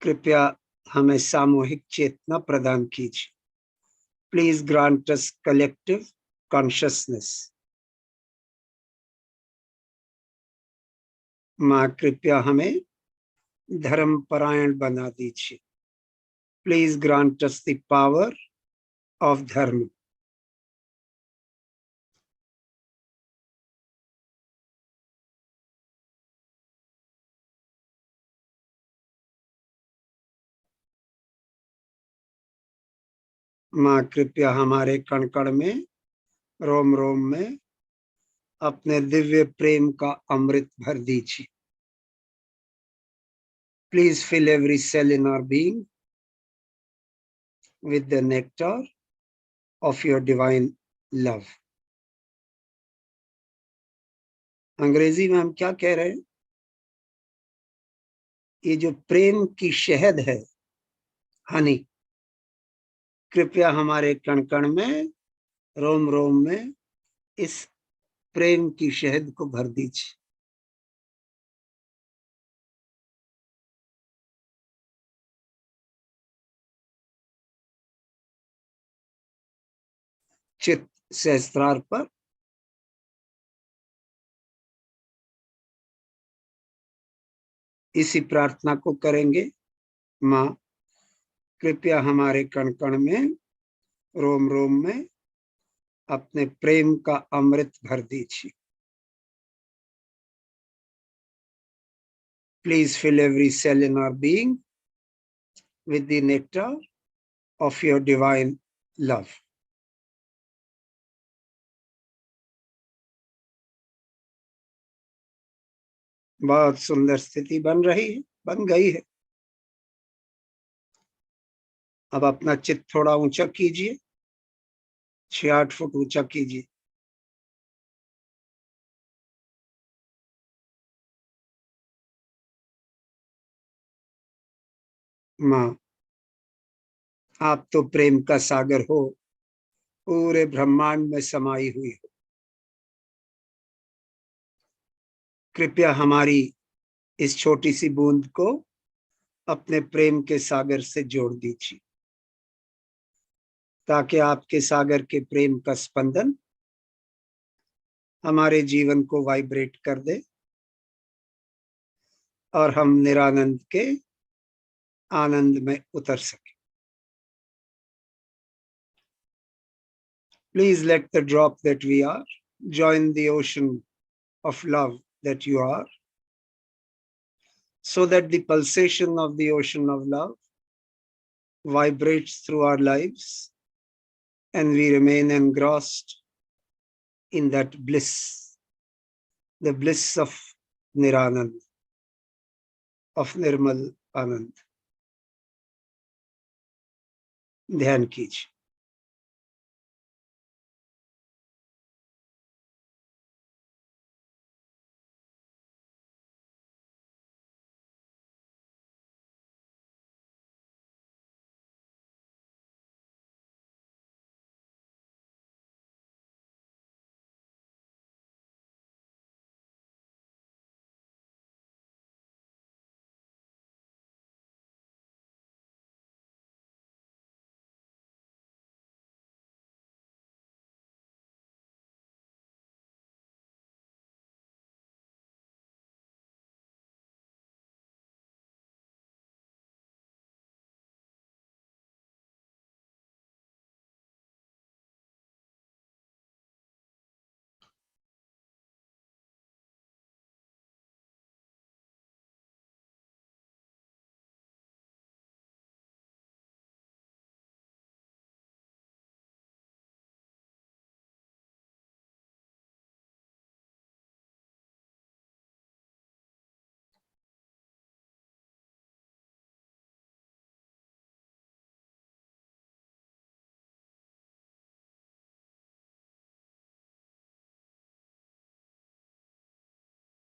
कृपया हमें सामूहिक चेतना प्रदान कीजिए. Please grant us collective consciousness. माँ कृपया हमें धर्म परायण बना दीजिए. Please grant us the power of dharma. माँ कृपया हमारे कण कण में, रोम रोम में अपने दिव्य प्रेम का अमृत भर दीजिए. Please fill every cell in our being with the nectar of your divine love. अंग्रेजी में हम क्या कह रहे हैं? ये जो प्रेम की शहद है, हनी, कृपया हमारे कण कण में, रोम रोम में इस प्रेम की शहद को भर दीजिए. चित्त सहस्त्रार पर इसी प्रार्थना को करेंगे. माँ कृपया हमारे कण कण में, रोम रोम में अपने प्रेम का अमृत भर दीजिए. Please fill every cell in our being with the nectar of your divine love. बहुत सुंदर स्थिति बन रही है, बन गई है. अब अपना चित्त थोड़ा ऊंचा कीजिए, 6-8 फुट ऊंचा कीजिए. माँ आप तो प्रेम का सागर हो, पूरे ब्रह्मांड में समाई हुई हो. कृपया हमारी इस छोटी सी बूंद को अपने प्रेम के सागर से जोड़ दीजिए, ताकि आपके सागर के प्रेम का स्पंदन हमारे जीवन को वाइब्रेट कर दे और हम निरानंद के आनंद में उतर सके. Please let the drop that we are join the ocean of love that you are, so that the pulsation of the ocean of love vibrates through our lives and we remain engrossed in that bliss, the bliss of Niranand, of Nirmal Anand. ध्यान कीजिए.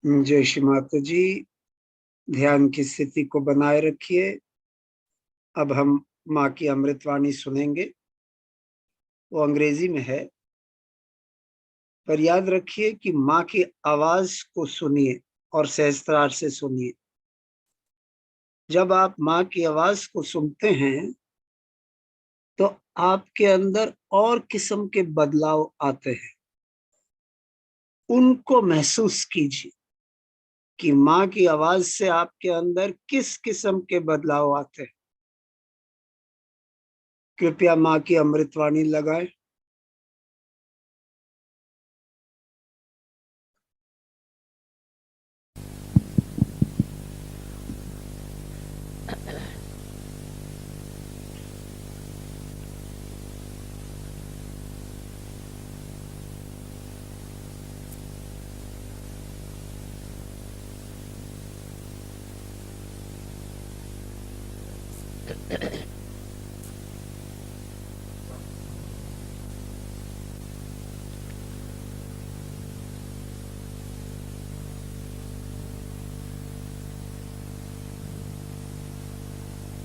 जय श्री माता जी। ध्यान की स्थिति को बनाए रखिए। अब हम माँ की अमृतवाणी सुनेंगे। वो अंग्रेजी में है, पर याद रखिए कि माँ की आवाज को सुनिए और सहस्त्रार से सुनिए। जब आप माँ की आवाज को सुनते हैं तो आपके अंदर और किस्म के बदलाव आते हैं। उनको महसूस कीजिए कि माँ की आवाज से आपके अंदर किस किस्म के बदलाव आते हैं। कृपया माँ की अमृतवाणी लगाएं।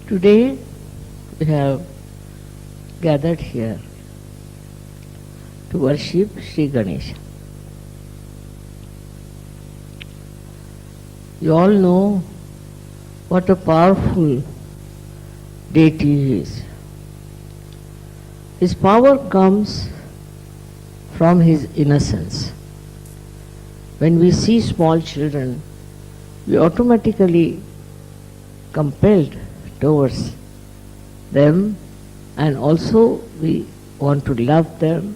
Today we have gathered here to worship Sri Ganesha. You all know what a powerful deity he is. His power comes from his innocence. When we see small children, we automatically compelled towards them, and also we want to love them,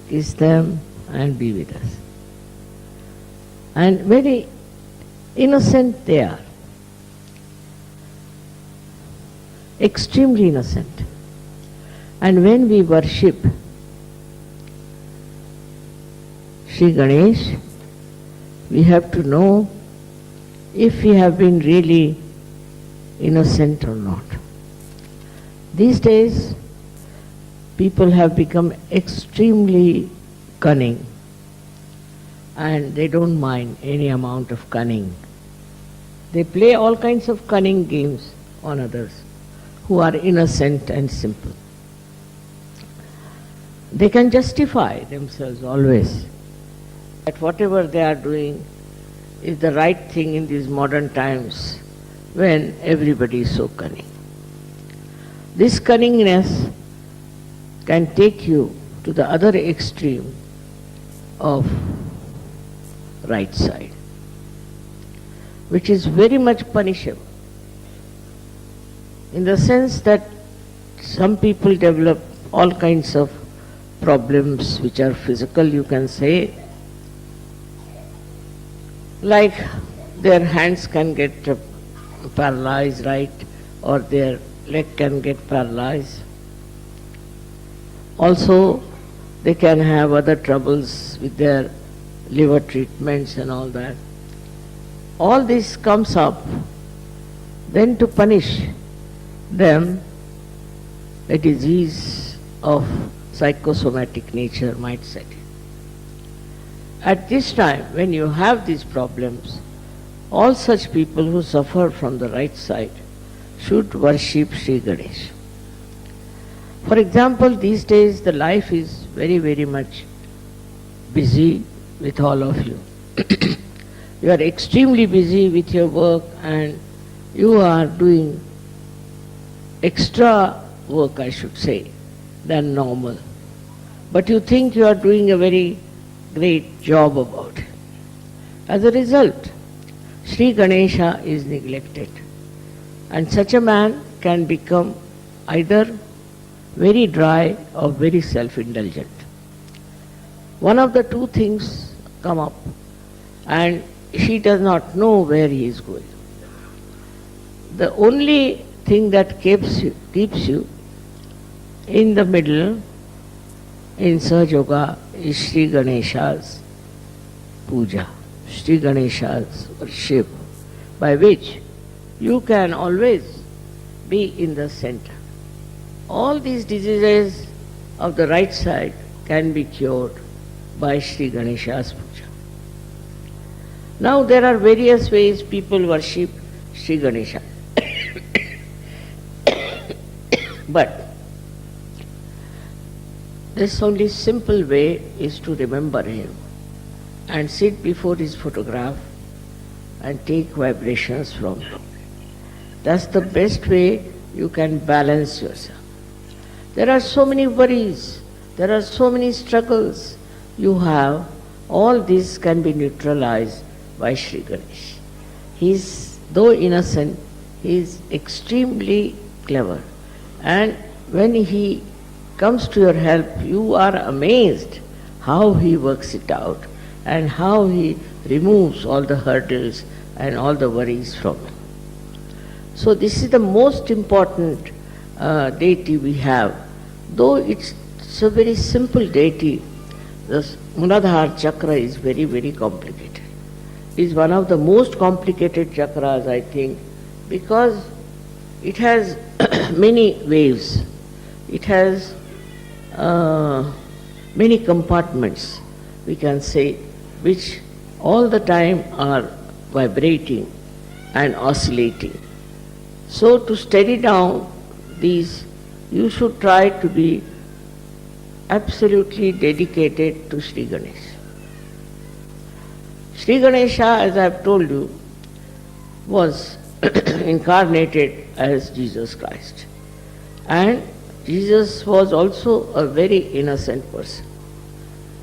kiss them and be with us. And very innocent they are, extremely innocent. And when we worship Sri Ganesh, we have to know if we have been really innocent or not. These days, people have become extremely cunning, and they don't mind any amount of cunning. They play all kinds of cunning games on others who are innocent and simple. They can justify themselves always that whatever they are doing is the right thing in these modern times when everybody is so cunning. This cunningness can take you to the other extreme of right side, which is very much punishable, in the sense that some people develop all kinds of problems which are physical, you can say, like their hands can get paralyzed, right, or their leg can get paralyzed. Also, they can have other troubles with their liver treatments and all that. All this comes up, then to punish them, a disease of psychosomatic nature might set in. At this time, when you have these problems, all such people who suffer from the right side should worship Sri Ganesh. For example, these days the life is very, very much busy with all of you. You are extremely busy with your work and you are doing extra work, I should say, than normal. But you think you are doing a very great job about it. As a result, Sri Ganesha is neglected, and such a man can become either very dry or very self-indulgent. One of the two things come up, and he does not know where he is going. The only thing that keeps you in the middle in SahajaYoga is Sri Ganesha's puja, Sri Ganesha's worship, by which you can always be in the center. All these diseases of the right side can be cured by Sri Ganesha's puja. Now there are various ways people worship Sri Ganesha. But this only simple way is to remember him and sit before his photograph and take vibrations from him. That's the best way you can balance yourself. There are so many worries, there are so many struggles you have. All this can be neutralized by Sri Ganesh. He is, though innocent, he is extremely clever. And when he comes to your help, you are amazed how he works it out and how he removes all the hurdles and all the worries from you. So this is the most important deity we have. Though it's a very simple deity, the Muladhara chakra is very, very complicated. It's one of the most complicated chakras, I think, because it has many waves. It has many compartments, we can say, which all the time are vibrating and oscillating. So to steady down these, you should try to be absolutely dedicated to Sri Ganesha. Sri Ganesha, as I have told you, was incarnated as Jesus Christ. And Jesus was also a very innocent person.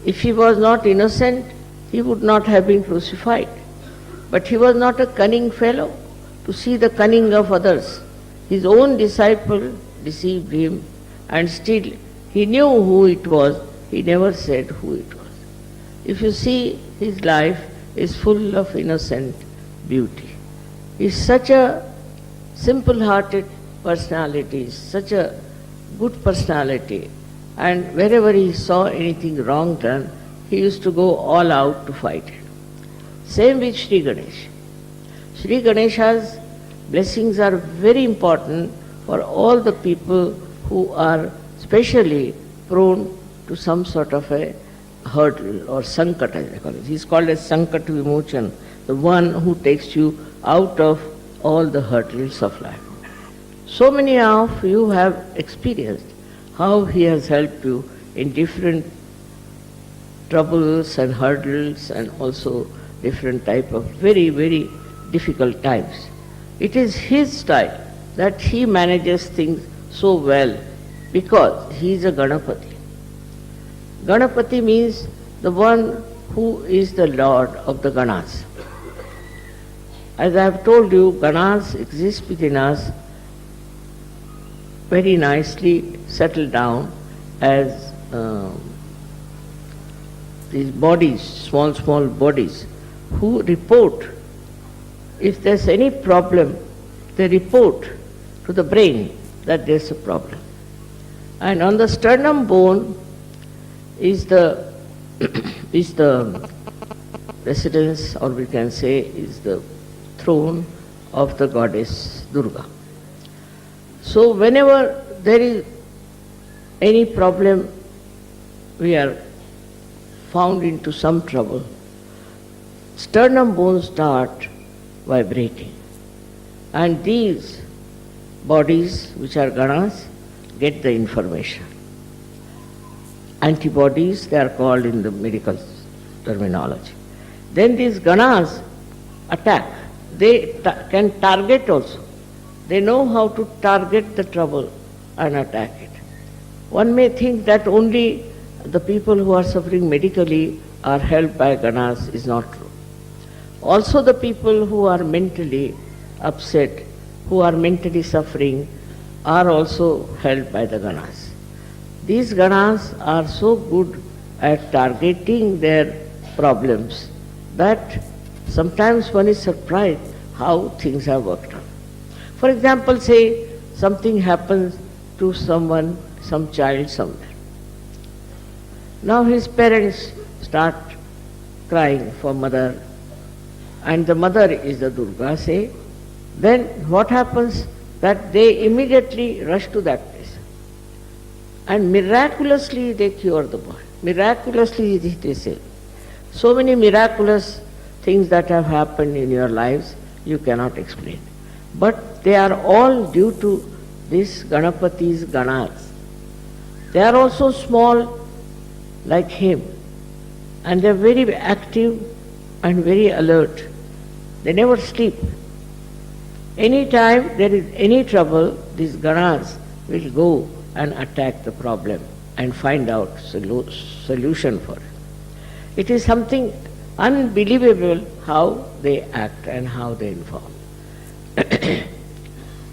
If he was not innocent, he would not have been crucified. But he was not a cunning fellow to see the cunning of others. His own disciple deceived him, and still he knew who it was. He never said who it was. If you see, his life is full of innocent beauty. He is such a simple-hearted personality, such a good personality, and wherever he saw anything wrong done, he used to go all out to fight it. Same with Sri Ganesh. Sri Ganesha's blessings are very important for all the people who are specially prone to some sort of a hurdle or sankat, as they call it. He is called as sankat vimochan, the one who takes you out of all the hurdles of life. So many of you have experienced how he has helped you in different troubles and hurdles and also different type of very, very difficult times. It is his style that he manages things so well because he is a Ganapati. Ganapati means the one who is the Lord of the Ganas. As I have told you, Ganas exist within us very nicely settled down as these bodies, small bodies, who report. If there's any problem, they report to the brain that there's a problem. And on the sternum bone is the residence, or we can say is the throne of the goddess Durga. So whenever there is any problem, we are found into some trouble, sternum bones start vibrating. And these bodies, which are ganas, get the information. Antibodies, they are called in the medical terminology. Then these ganas attack. They can target also. They know how to target the trouble and attack it. One may think that only the people who are suffering medically are helped by ganas. Is not true. Also the people who are mentally upset, who are mentally suffering, are also helped by the ganas. These ganas are so good at targeting their problems that sometimes one is surprised how things have worked out. For example, say something happens to someone, some child somewhere. Now his parents start crying for mother, and the mother is the Durga, say. Then what happens? That they immediately rush to that place. And miraculously they cure the boy. Miraculously they say. So many miraculous things that have happened in your lives you cannot explain. But they are all due to this Ganapati's Ganas. They are also small like him, and they are very active and very alert. They never sleep. Any time there is any trouble, these Ganas will go and attack the problem and find out solution for it. It is something unbelievable how they act and how they inform.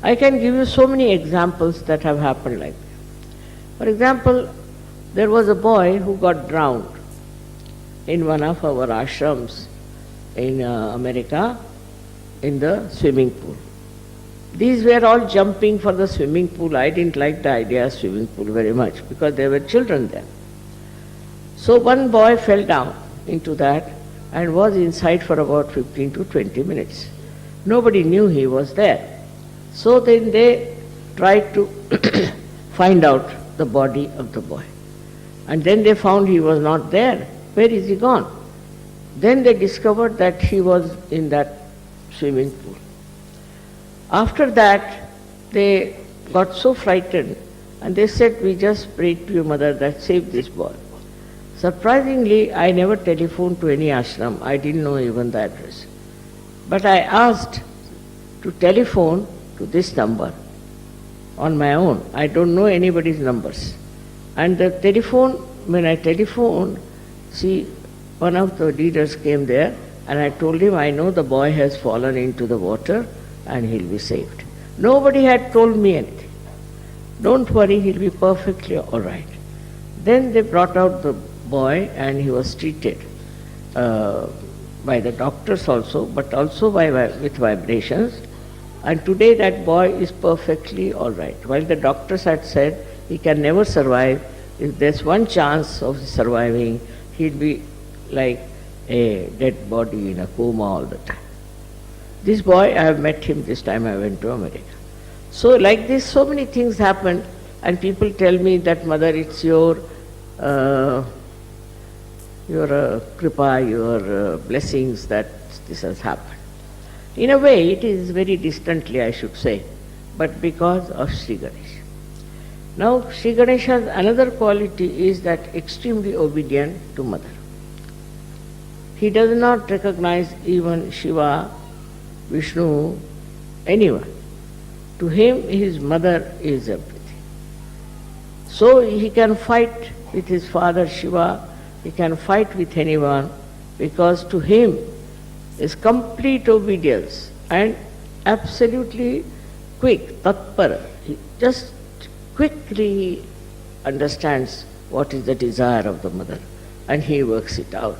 I can give you so many examples that have happened like that. For example, there was a boy who got drowned in one of our ashrams in America in the swimming pool. These were all jumping for the swimming pool. I didn't like the idea of swimming pool very much because there were children there. So one boy fell down into that and was inside for about 15 to 20 minutes. Nobody knew he was there. So then they tried to find out the body of the boy. And then they found he was not there. Where is he gone? Then they discovered that he was in that swimming pool. After that, they got so frightened and they said, we just prayed to your mother that save this boy. Surprisingly, I never telephoned to any ashram. I didn't know even the address. But I asked to telephone to this number on my own. I don't know anybody's numbers. And the telephone, when I telephoned, one of the leaders came there and I told him, I know the boy has fallen into the water and he'll be saved. Nobody had told me anything. Don't worry, he'll be perfectly all right. Then they brought out the boy and he was treated by the doctors also, but also with vibrations. And today that boy is perfectly all right. While the doctors had said he can never survive, if there's one chance of surviving, he'll be like a dead body in a coma all the time. This boy, I have met him this time I went to America. So like this, so many things happen, and people tell me that, Mother, it's your kripa, your blessings that this has happened. In a way, it is very distantly, I should say, but because of Sri Ganesha. Now, Sri Ganesha's another quality is that extremely obedient to Mother. He does not recognize even Shiva, Vishnu, anyone. To him, his mother is everything. So he can fight with his father Shiva, he can fight with anyone, because to him is complete obedience and absolutely quick, tatpara. He just quickly understands what is the desire of the mother and he works it out.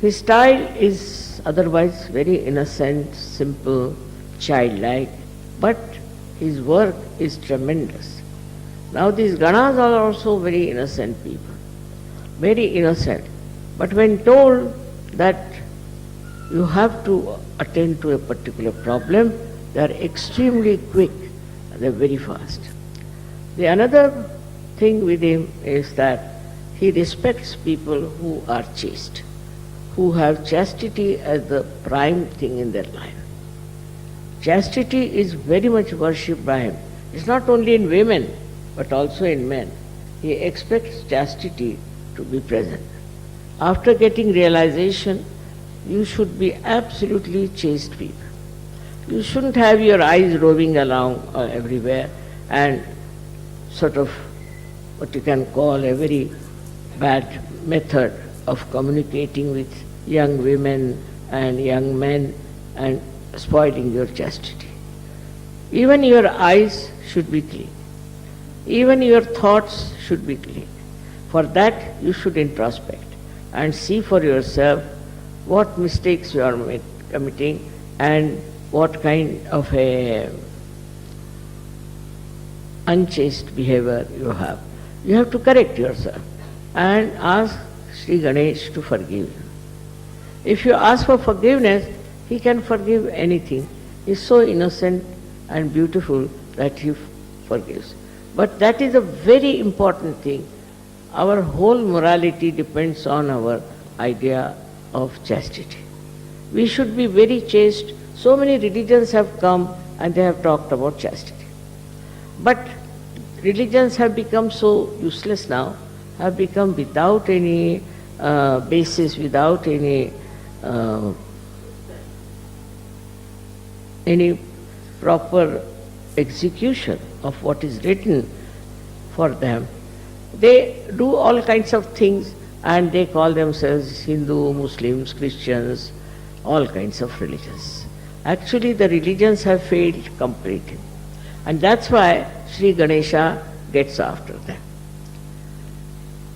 His style is otherwise very innocent, simple, childlike, but his work is tremendous. Now these Ganas are also very innocent people, very innocent. But when told that you have to attend to a particular problem, they are extremely quick, they are very fast. The another thing with him is that he respects people who are chaste, who have chastity as the prime thing in their life. Chastity is very much worshipped by him. It's not only in women, but also in men. He expects chastity to be present. After getting realization, you should be absolutely chaste people. You shouldn't have your eyes roving along everywhere and sort of what you can call a very bad method of communicating with young women and young men and spoiling your chastity. Even your eyes should be clean. Even your thoughts should be clean. For that you should introspect and see for yourself what mistakes you are committing and what kind of a unchaste behavior you have. You have to correct yourself and ask Sri Ganesh to forgive you. If you ask for forgiveness, he can forgive anything. He is so innocent and beautiful that he forgives. But that is a very important thing. Our whole morality depends on our idea of chastity. We should be very chaste. So many religions have come and they have talked about chastity. But religions have become so useless now, have become without any basis, without any proper execution of what is written for them. They do all kinds of things and they call themselves Hindu, Muslims, Christians, all kinds of religions. Actually, the religions have failed completely. And that's why Sri Ganesha gets after them.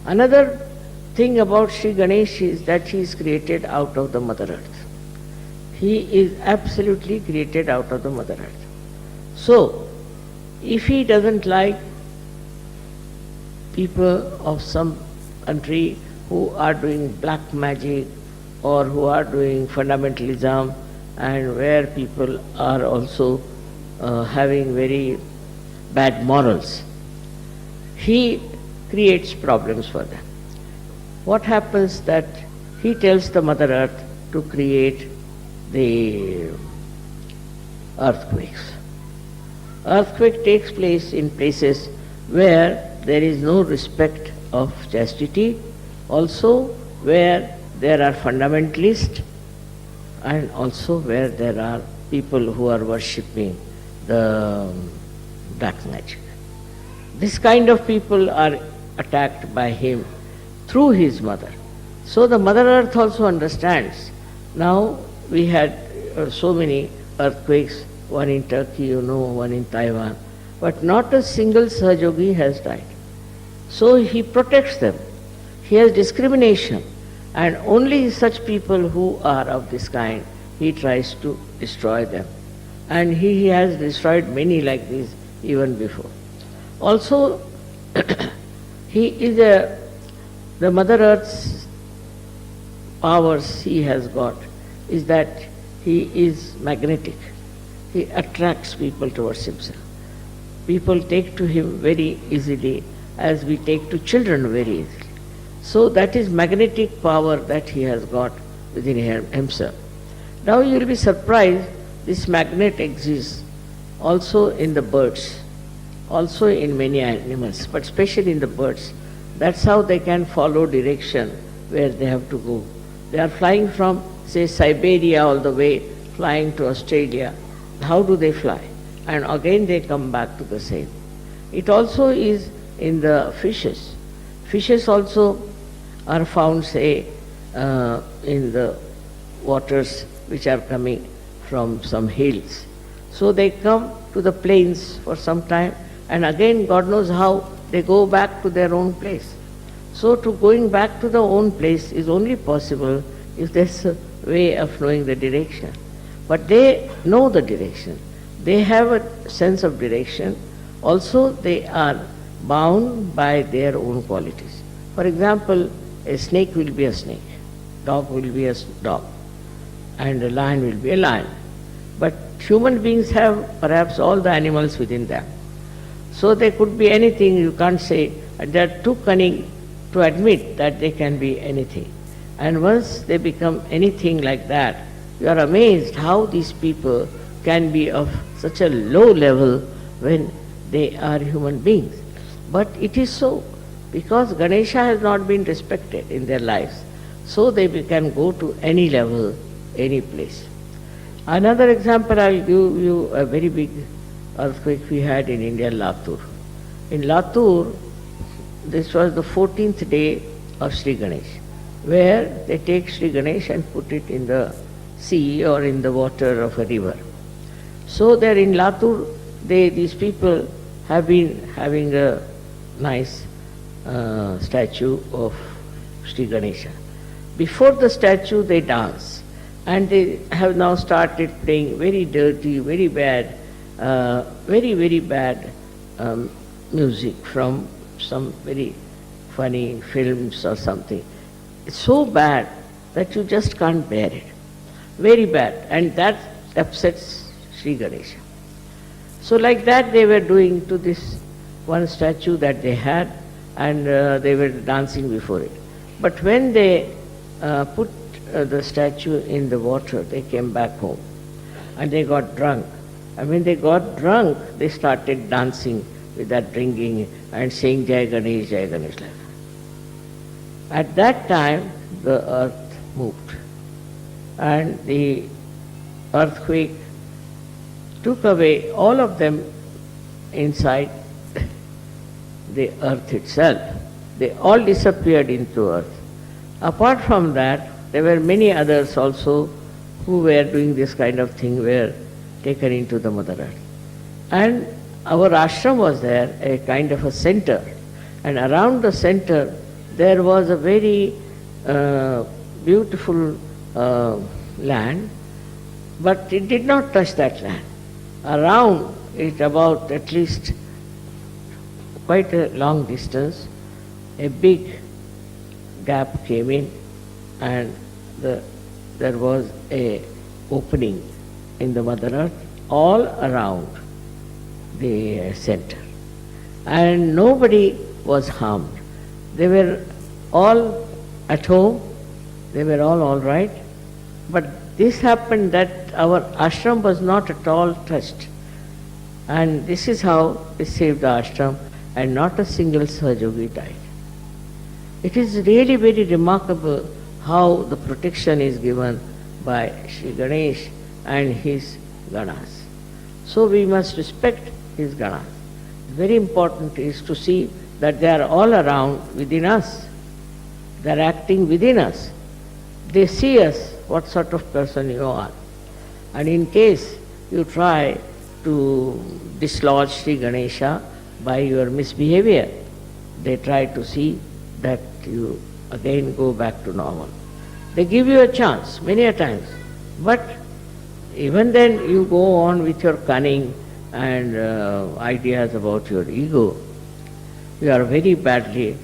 Another thing about Sri Ganesh is that he is created out of the Mother Earth. He is absolutely created out of the Mother Earth. So, if he doesn't like people of some country who are doing black magic or who are doing fundamentalism and where people are also having very bad morals, he creates problems for them. What happens that he tells the Mother Earth to create the earthquakes. Earthquake takes place in places where there is no respect of chastity, also where there are fundamentalists and also where there are people who are worshipping the black magic. This kind of people are attacked by him through his mother. So the Mother Earth also understands. Now we had so many earthquakes, one in Turkey, one in Taiwan, but not a single Sahaja has died. So he protects them. He has discrimination, and only such people who are of this kind, he tries to destroy them. And he has destroyed many like this even before. Also, he is the Mother Earth's powers he has got is that he is magnetic. He attracts people towards himself. People take to him very easily as we take to children very easily. So that is magnetic power that he has got within himself. Now you will be surprised, this magnet exists also in the birds, also in many animals, but especially in the birds. That's how they can follow direction where they have to go. They are flying from, say, Siberia all the way, flying to Australia. How do they fly? And again they come back to the same. It also is in the fishes. Fishes also are found, say, in the waters which are coming from some hills. So they come to the plains for some time, and again God knows how they go back to their own place. So to going back to the own place is only possible if there's a way of knowing the direction. But they know the direction. They have a sense of direction. Also they are bound by their own qualities. For example, a snake will be a snake, dog will be a dog, and a lion will be a lion. But human beings have perhaps all the animals within them. So they could be anything, you can't say, and they are too cunning to admit that they can be anything. And once they become anything like that, you are amazed how these people can be of such a low level when they are human beings. But it is so, because Ganesha has not been respected in their lives, so they can go to any level, any place. Another example, I will give you a very big earthquake we had in India, Latur. In Latur, this was the 14th day of Sri Ganesh, where they take Sri Ganesh and put it in the sea or in the water of a river. So there in Latur, these people have been having a nice statue of Sri Ganesha. Before the statue they dance, and they have now started playing very dirty, very bad, very bad music from some very funny films or something. It's so bad that you just can't bear it. Very bad, and that upsets Sri Ganesha. So like that they were doing to this one statue that they had, and they were dancing before it. But when they put the statue in the water, they came back home and they got drunk. And when they got drunk, they started dancing with that drinking and saying Jai Ganesh, Jai Ganesh. At that time, the earth moved and the earthquake took away all of them inside the earth itself. They all disappeared into earth. Apart from that, there were many others also who were doing this kind of thing, were taken into the Mother Earth. And our ashram was there, a kind of a center. And around the center, there was a very beautiful land, but it did not touch that land. Around it, about at least quite a long distance, a big gap came in, and there was a opening in the Mother Earth all around the center. And nobody was harmed. They were all at home, they were all right. But this happened that our ashram was not at all touched. And this is how we saved the ashram, and not a single Sahaja died. It is really very remarkable how the protection is given by Sri Ganesh and his Ganas. So we must respect his Ganas. Very important is to see that they are all around within us. They are acting within us. They see us, what sort of person you are. And in case you try to dislodge Sri Ganesha by your misbehavior, they try to see that you again go back to normal. They give you a chance many a times, but even then you go on with your cunning and ideas about your ego. You are very badly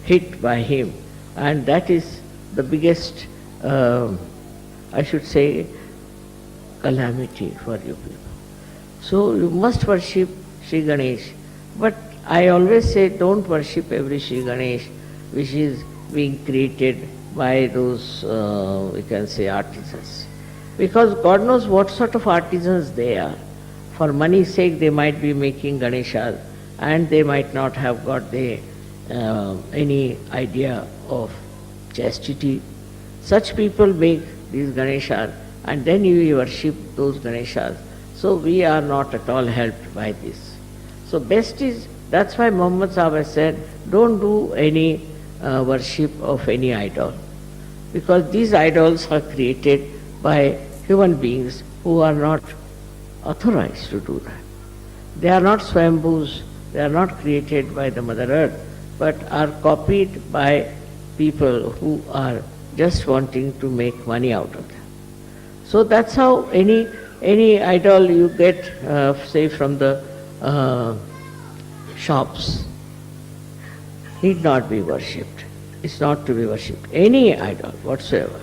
hit by him, and that is the biggest, I should say, calamity for you people. So you must worship Sri Ganesh, but I always say don't worship every Sri Ganesh which is being created by those, we can say, artisans. Because God knows what sort of artisans they are. For money's sake they might be making Ganeshas, and they might not have got any idea of chastity. Such people make these Ganeshas, and then you worship those Ganeshas. So we are not at all helped by this. So best is, that's why Muhammad Sahib has said, don't do any worship of any idol. Because these idols are created by human beings who are not authorized to do that. They are not Swambhus, they are not created by the Mother Earth, but are copied by people who are just wanting to make money out of them. So that's how any idol you get, say from the shops, need not be worshipped. It's not to be worshipped. Any idol whatsoever.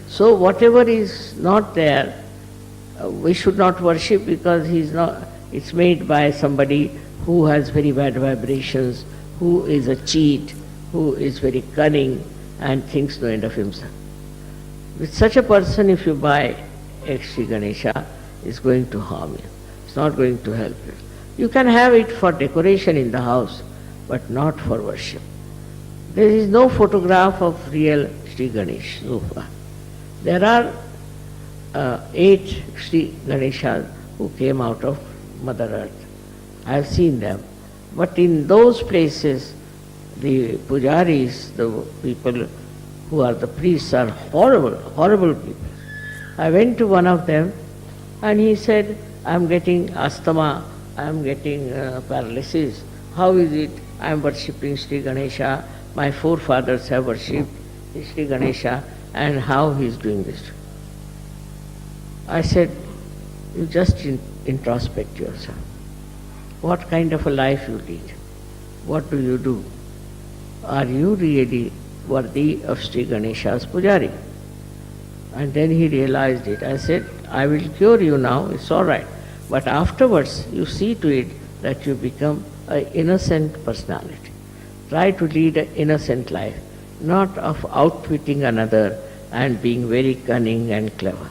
So whatever is not there, we should not worship, because it's made by somebody who has very bad vibrations, who is a cheat, who is very cunning and thinks no end of himself. With such a person, if you buy a Sri Ganesha, it's going to harm you. It's not going to help you. You can have it for decoration in the house, but not for worship. There is no photograph of real Sri Ganesh so far. There are 8 Sri Ganeshas who came out of Mother Earth. I have seen them. But in those places, the pujaris, the people who are the priests, are horrible, horrible people. I went to one of them and he said, I am getting asthma, I am getting paralysis. How is it? I am worshipping Sri Ganesha. My forefathers have worshipped Sri Ganesha, and how he is doing this. I said, you just introspect yourself. What kind of a life you lead? What do you do? Are you really worthy of Sri Ganesha's pujari? And then he realized it. I said, I will cure you now, it's all right. But afterwards, you see to it that you become an innocent personality. Try to lead an innocent life, not of outwitting another and being very cunning and clever.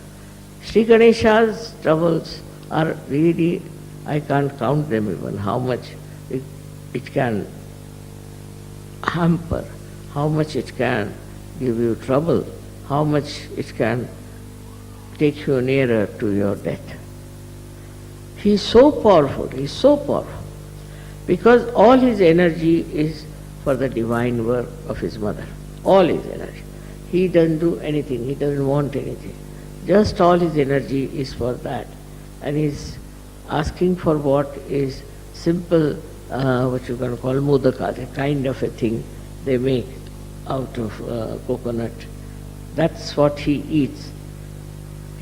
Sri Ganesha's troubles are really, I can't count them even, how much it can hamper, how much it can give you trouble, how much it can take you nearer to your death. He is so powerful, because all his energy is for the divine work of his mother. All his energy. He doesn't do anything, he doesn't want anything. Just all his energy is for that. And he's asking for what is simple, what you can call mudaka, a kind of a thing they make out of coconut. That's what he eats.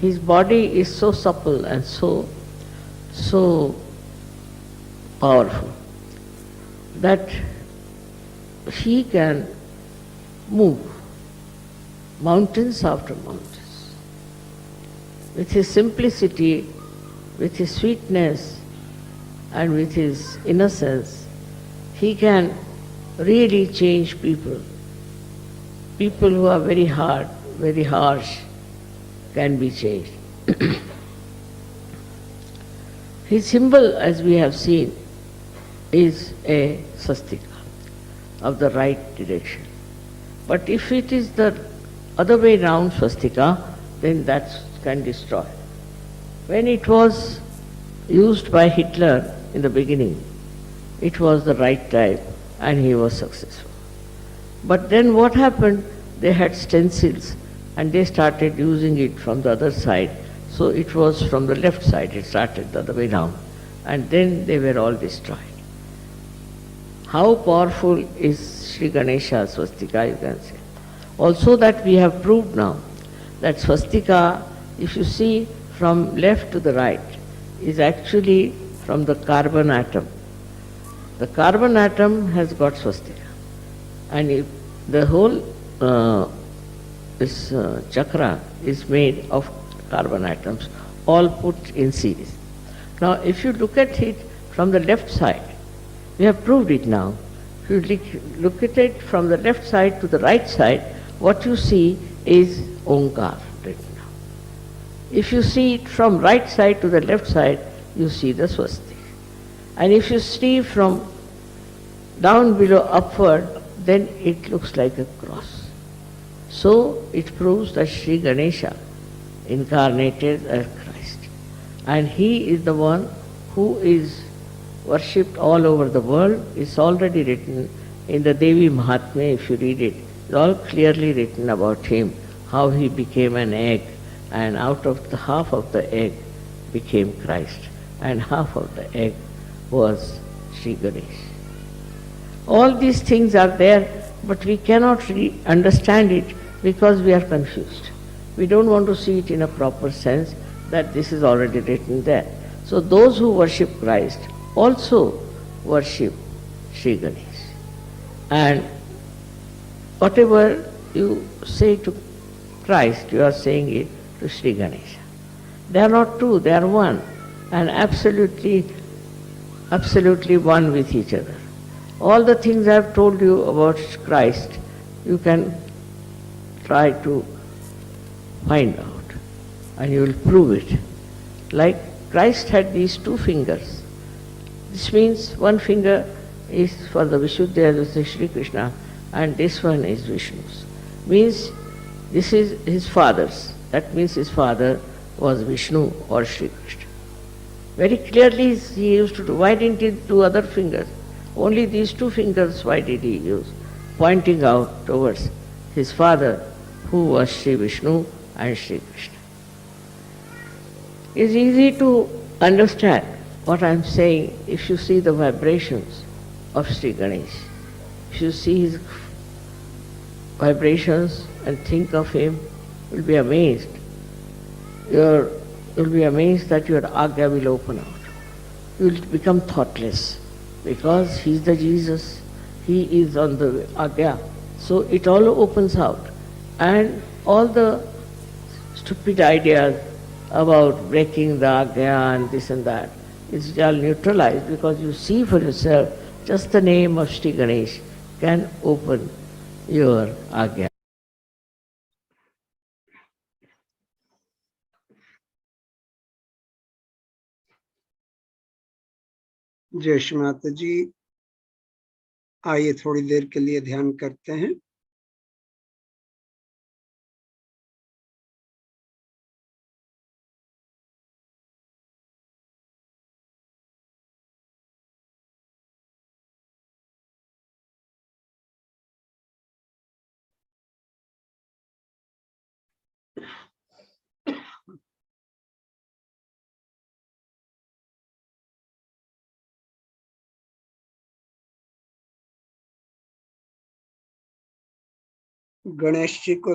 His body is so supple and so powerful that he can move mountains after mountains. With his simplicity, with his sweetness, and with his innocence, he can really change people. People who are very hard, very harsh, can be changed. His symbol, as we have seen, is a swastika of the right direction. But if it is the other way round swastika, then that can destroy. When it was used by Hitler in the beginning, it was the right type and he was successful. But then what happened? They had stencils and they started using it from the other side. So it was from the left side, it started the other way round. And then they were all destroyed. How powerful is Sri Ganesha swastika, you can say. Also that we have proved now, that swastika, if you see from left to the right, is actually from the carbon atom. The carbon atom has got swastika. And if the whole chakra is made of carbon atoms, all put in series. Now, if you look at it from the left side, we have proved it now. If you look at it from the left side to the right side, what you see is Omkar written down. If you see it from right side to the left side, you see the swastika. And if you see from down below upward, then it looks like a cross. So it proves that Sri Ganesha incarnated as Christ. And he is the one who is worshipped all over the world. It's already written in the Devi Mahatmya, if you read it. It's all clearly written about him, how he became an egg, and out of the half of the egg became Christ, and half of the egg was Sri Ganesh. All these things are there, but we cannot understand it because we are confused. We don't want to see it in a proper sense that this is already written there. So those who worship Christ also worship Sri Ganesh. And whatever you say to Christ, you are saying it to Sri Ganesha. They are not two, they are one, and absolutely one with each other. All the things I have told you about Christ, you can try to find out, and you will prove it. Like Christ had these two fingers. This means one finger is for the Vishuddha, Sri Krishna, and this one is Vishnu's. Means this is his father's. That means his father was Vishnu or Sri Krishna. Very clearly he used to do. Why didn't he do other fingers? Only these two fingers, why did he use? Pointing out towards his father, who was Sri Vishnu and Sri Krishna. It's easy to understand what I am saying if you see the vibrations of Sri Ganesh. If you see his vibrations and think of him, you will be amazed. You will be amazed that your agya will open out. You will become thoughtless because he is the Jesus. He is on the agya. So it all opens out. And all the stupid ideas about breaking the agya and this and that is all neutralized because you see for yourself just the name of Sri Ganesh can open your agya. जय श्री माता जी। आइए थोड़ी देर के लिए ध्यान करते हैं। गणेश जी को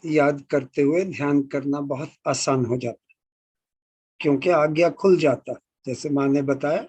याद करते हुए ध्यान करना बहुत आसान हो जाता है, क्योंकि आज्ञा खुल जाता है, जैसे माँ ने बताया।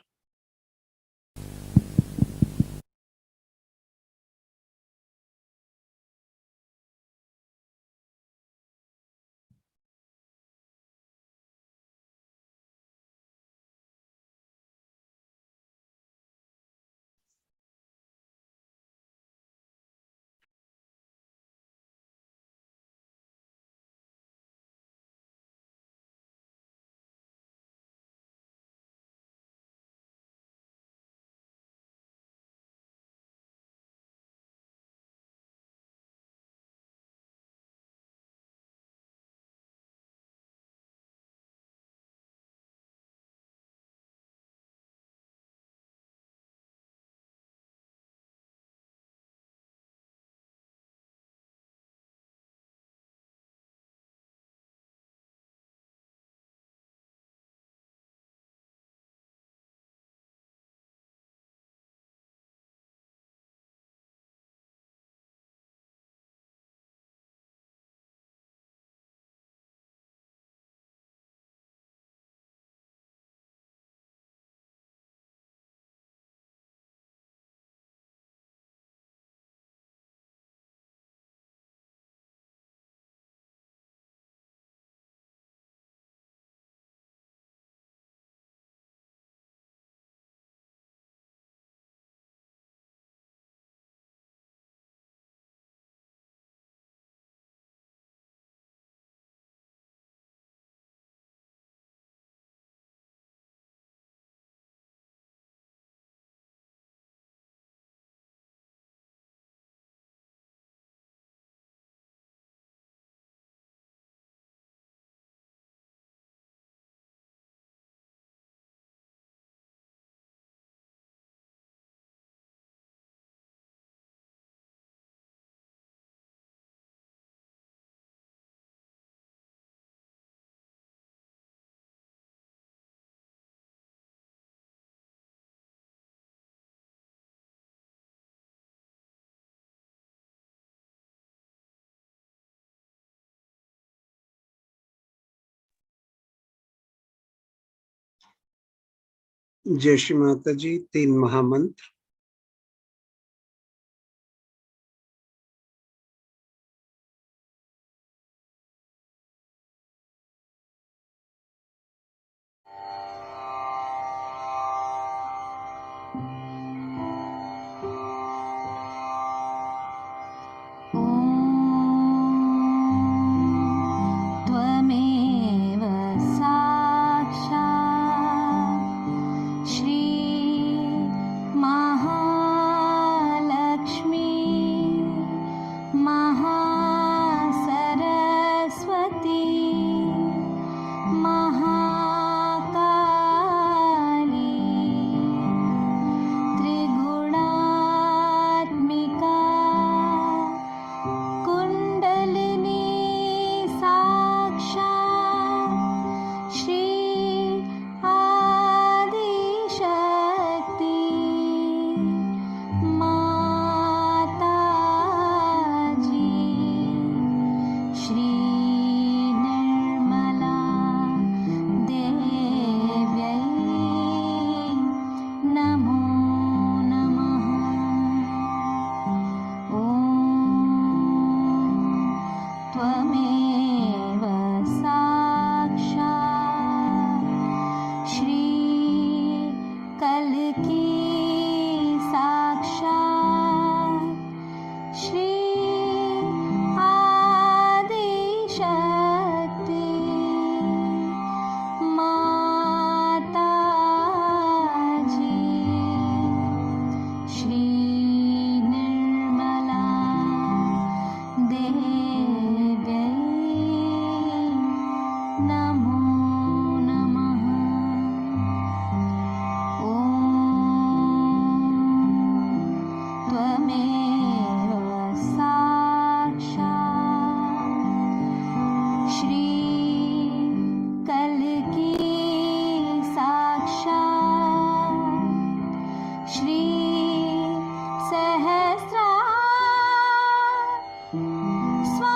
जय श्री माता जी। 3 महामंत्र। त्वमेव साक्षात् श्री महा श्री सहस्रा स्वा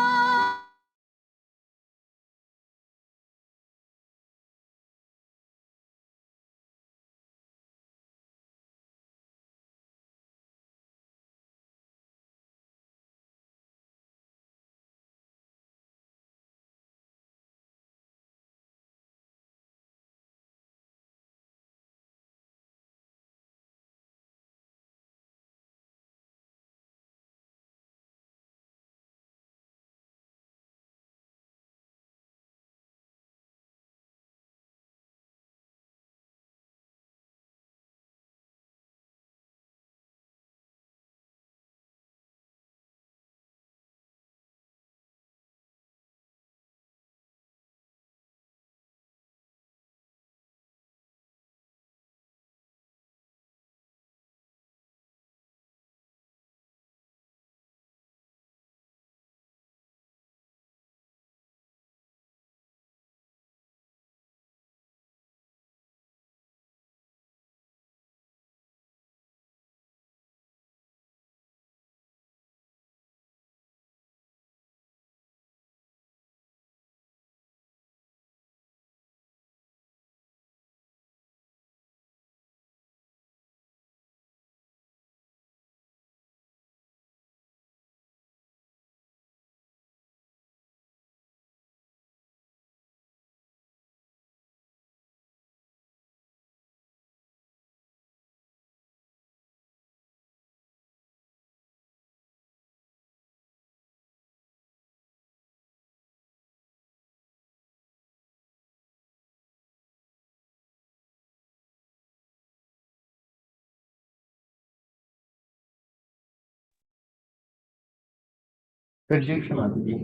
प्रजेश माता जी।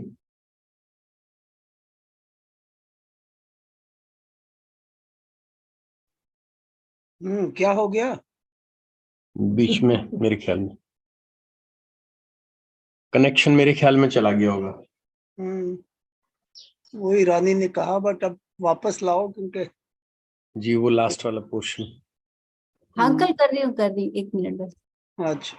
क्या हो गया? बीच में मेरे ख्याल में कनेक्शन मेरे ख्याल में चला गया होगा। वही रानी ने कहा, बट अब वापस लाओ क्योंकि जी वो लास्ट वाला पोर्शन। हाँ अंकल कर रही 1 मिनट बस। अच्छा।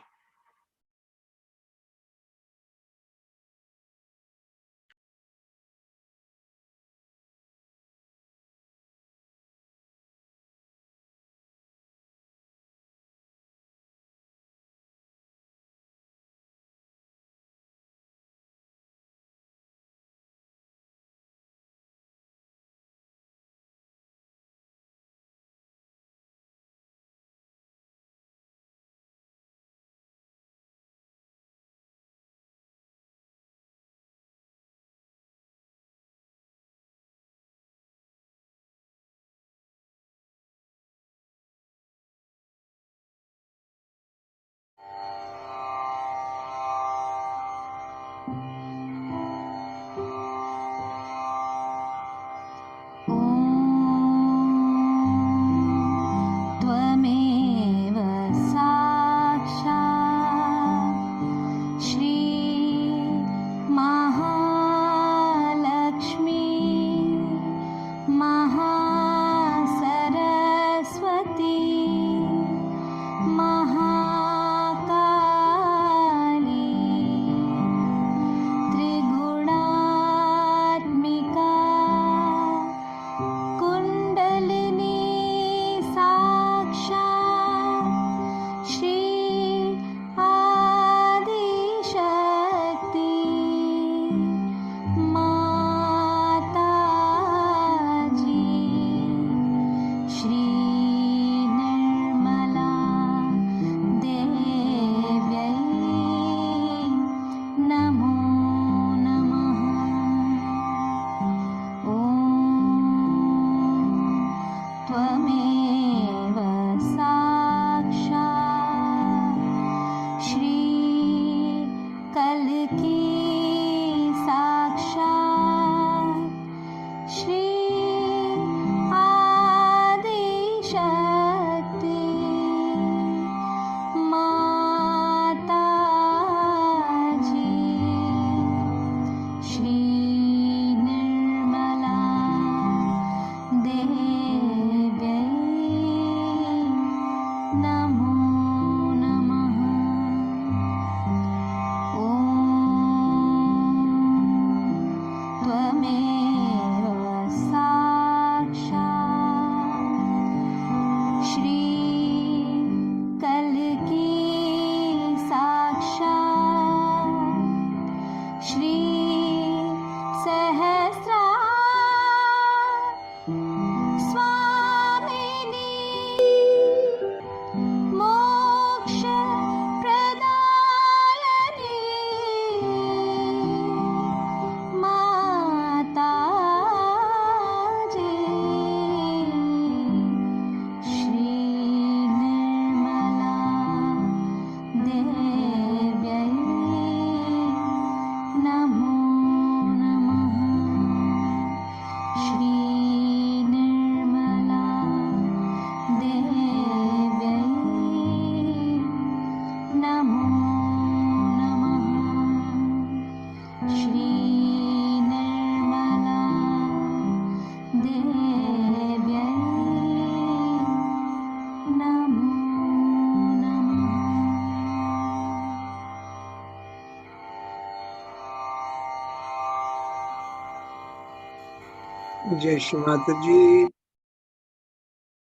जय श्री माता जी।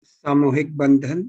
सामूहिक बंधन।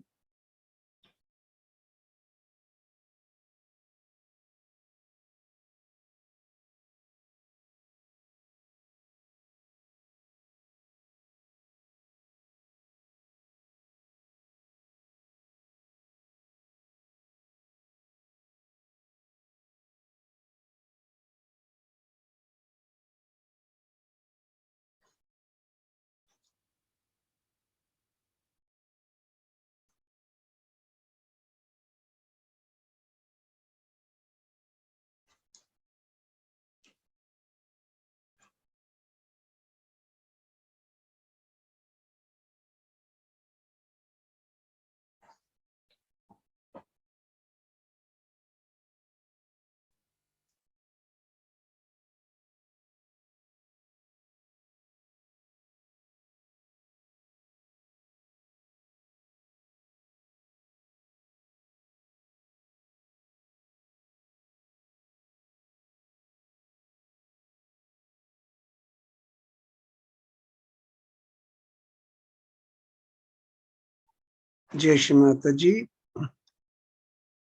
जय श्री माता जी।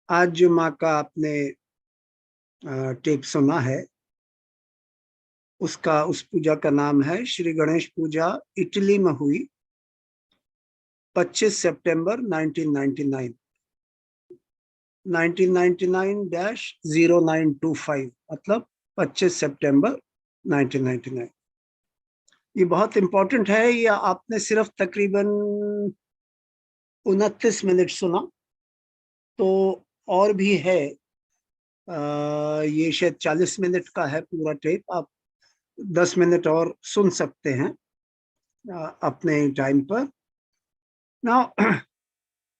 आज जो माँ का आपने टेप सुना है, उस पूजा का नाम है श्री गणेश पूजा। इटली में हुई 25 सितंबर 1999, 1999-0925, मतलब 25 सितंबर 1999। ये बहुत इंपॉर्टेंट है। ये आपने सिर्फ तकरीबन 29 मिनट सुना, तो और भी है। ये शायद 40 मिनट का है पूरा टेप। आप 10 मिनट और सुन सकते हैं अपने टाइम पर ना।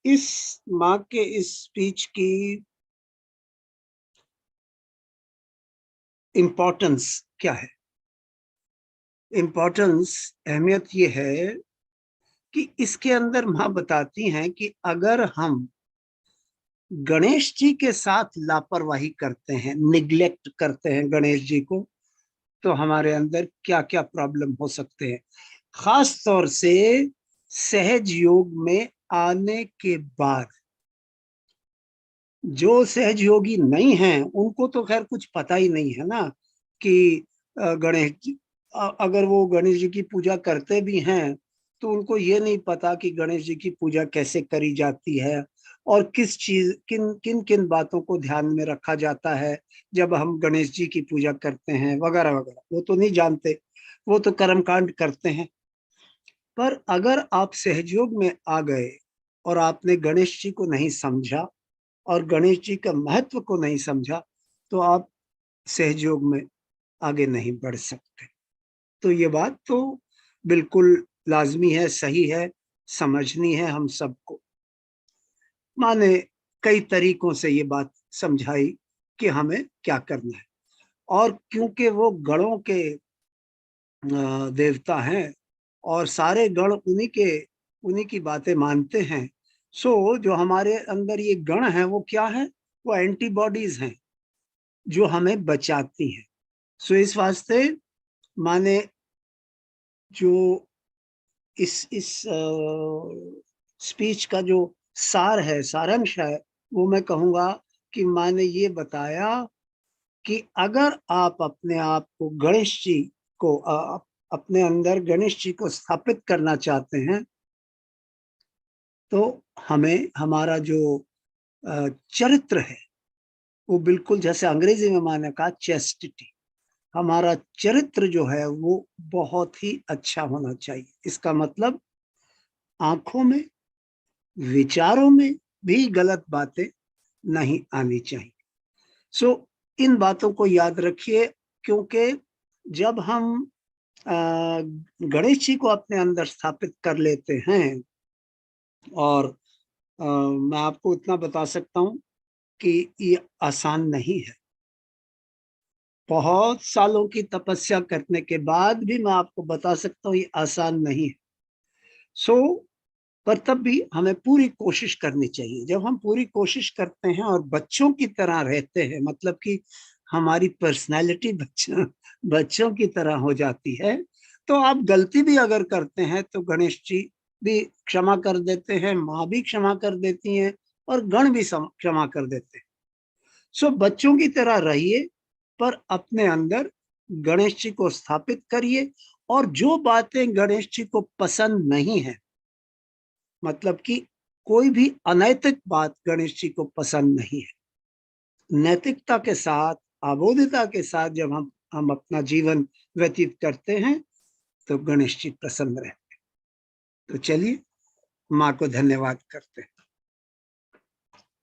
इस माँ के इस स्पीच की इम्पोर्टेंस क्या है? इम्पोर्टेंस, अहमियत ये है कि इसके अंदर माँ बताती हैं कि अगर हम गणेश जी के साथ लापरवाही करते हैं, निग्लेक्ट करते हैं गणेश जी को, तो हमारे अंदर क्या क्या प्रॉब्लम हो सकते हैं। खास तौर से सहज योग में आने के बाद जो सहज योगी नहीं हैं, उनको तो खैर कुछ पता ही नहीं है ना कि गणेश जी, अगर वो गणेश जी की पूजा करते भी हैं तो उनको ये नहीं पता कि गणेश जी की पूजा कैसे करी जाती है और किस चीज, किन किन किन बातों को ध्यान में रखा जाता है जब हम गणेश जी की पूजा करते हैं, वगैरह वगैरह। वो तो नहीं जानते, वो तो कर्मकांड करते हैं। पर अगर आप सहयोग में आ गए और आपने गणेश जी को नहीं समझा और गणेश जी का महत्व को नहीं समझा, तो आप सहयोग में आगे नहीं बढ़ सकते। तो ये बात तो बिल्कुल लाजमी है, सही है, समझनी है हम सबको। माँ ने कई तरीकों से ये बात समझाई कि हमें क्या करना है। और क्योंकि वो गणों के देवता हैं और सारे गण उन्हीं की बातें मानते हैं, सो जो हमारे अंदर ये गण हैं वो क्या है? वो एंटीबॉडीज हैं जो हमें बचाती हैं। सो इस वास्ते माने जो इस स्पीच का जो सार है, सारांश है, वो मैं कहूँगा कि माँ ने ये बताया कि अगर आप अपने आप को गणेश जी को अपने अंदर गणेश जी को स्थापित करना चाहते हैं, तो हमें हमारा जो चरित्र है वो बिल्कुल, जैसे अंग्रेजी में माने कहा, चेस्टिटी, हमारा चरित्र जो है वो बहुत ही अच्छा होना चाहिए। इसका मतलब आंखों में, विचारों में भी गलत बातें नहीं आनी चाहिए। सो इन बातों को याद रखिए, क्योंकि जब हम गणेश जी को अपने अंदर स्थापित कर लेते हैं, और मैं आपको इतना बता सकता हूं कि ये आसान नहीं है। बहुत सालों की तपस्या करने के बाद भी मैं आपको बता सकता हूँ ये आसान नहीं है। सो पर तब भी हमें पूरी कोशिश करनी चाहिए। जब हम पूरी कोशिश करते हैं और बच्चों की तरह रहते हैं, मतलब कि हमारी पर्सनैलिटी बच्चों की तरह हो जाती है, तो आप गलती भी अगर करते हैं तो गणेश जी भी क्षमा कर देते हैं, माँ भी क्षमा कर देती हैं और गण भी क्षमा कर देते हैं। सो बच्चों की तरह रहिए, पर अपने अंदर गणेश जी को स्थापित करिए। और जो बातें गणेश जी को पसंद नहीं है, मतलब कि कोई भी अनैतिक बात गणेश जी को पसंद नहीं है, नैतिकता के साथ, आबोधता के साथ जब हम अपना जीवन व्यतीत करते हैं तो गणेश जी प्रसन्न रहते हैं। तो चलिए माँ को धन्यवाद करते हैं।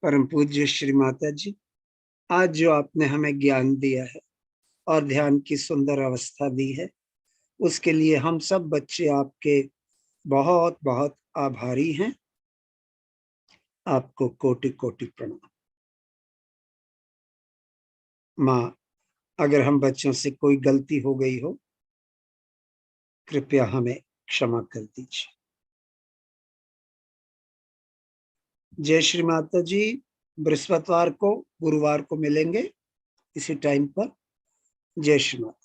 परम पूज्य श्री माता जी, आज जो आपने हमें ज्ञान दिया है और ध्यान की सुंदर अवस्था दी है, उसके लिए हम सब बच्चे आपके बहुत बहुत आभारी हैं। आपको कोटि कोटि प्रणाम। माँ, अगर हम बच्चों से कोई गलती हो गई हो, कृपया हमें क्षमा कर दीजिए। जय श्री माता जी। बृहस्पतिवार को, गुरुवार को मिलेंगे इसी टाइम पर। जय श्री माता।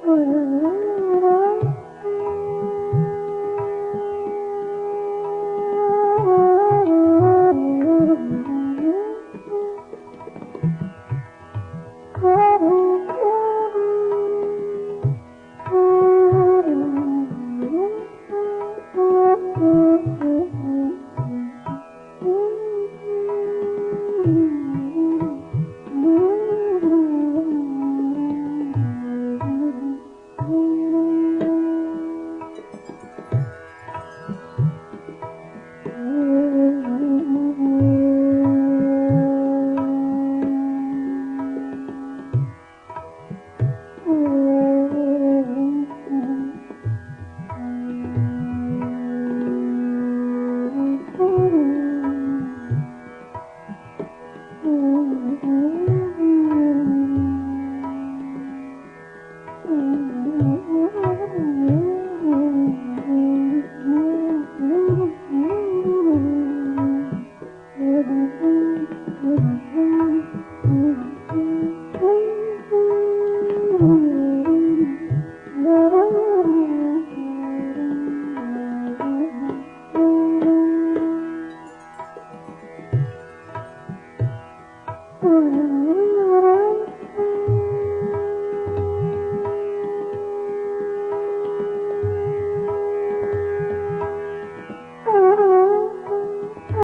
Oh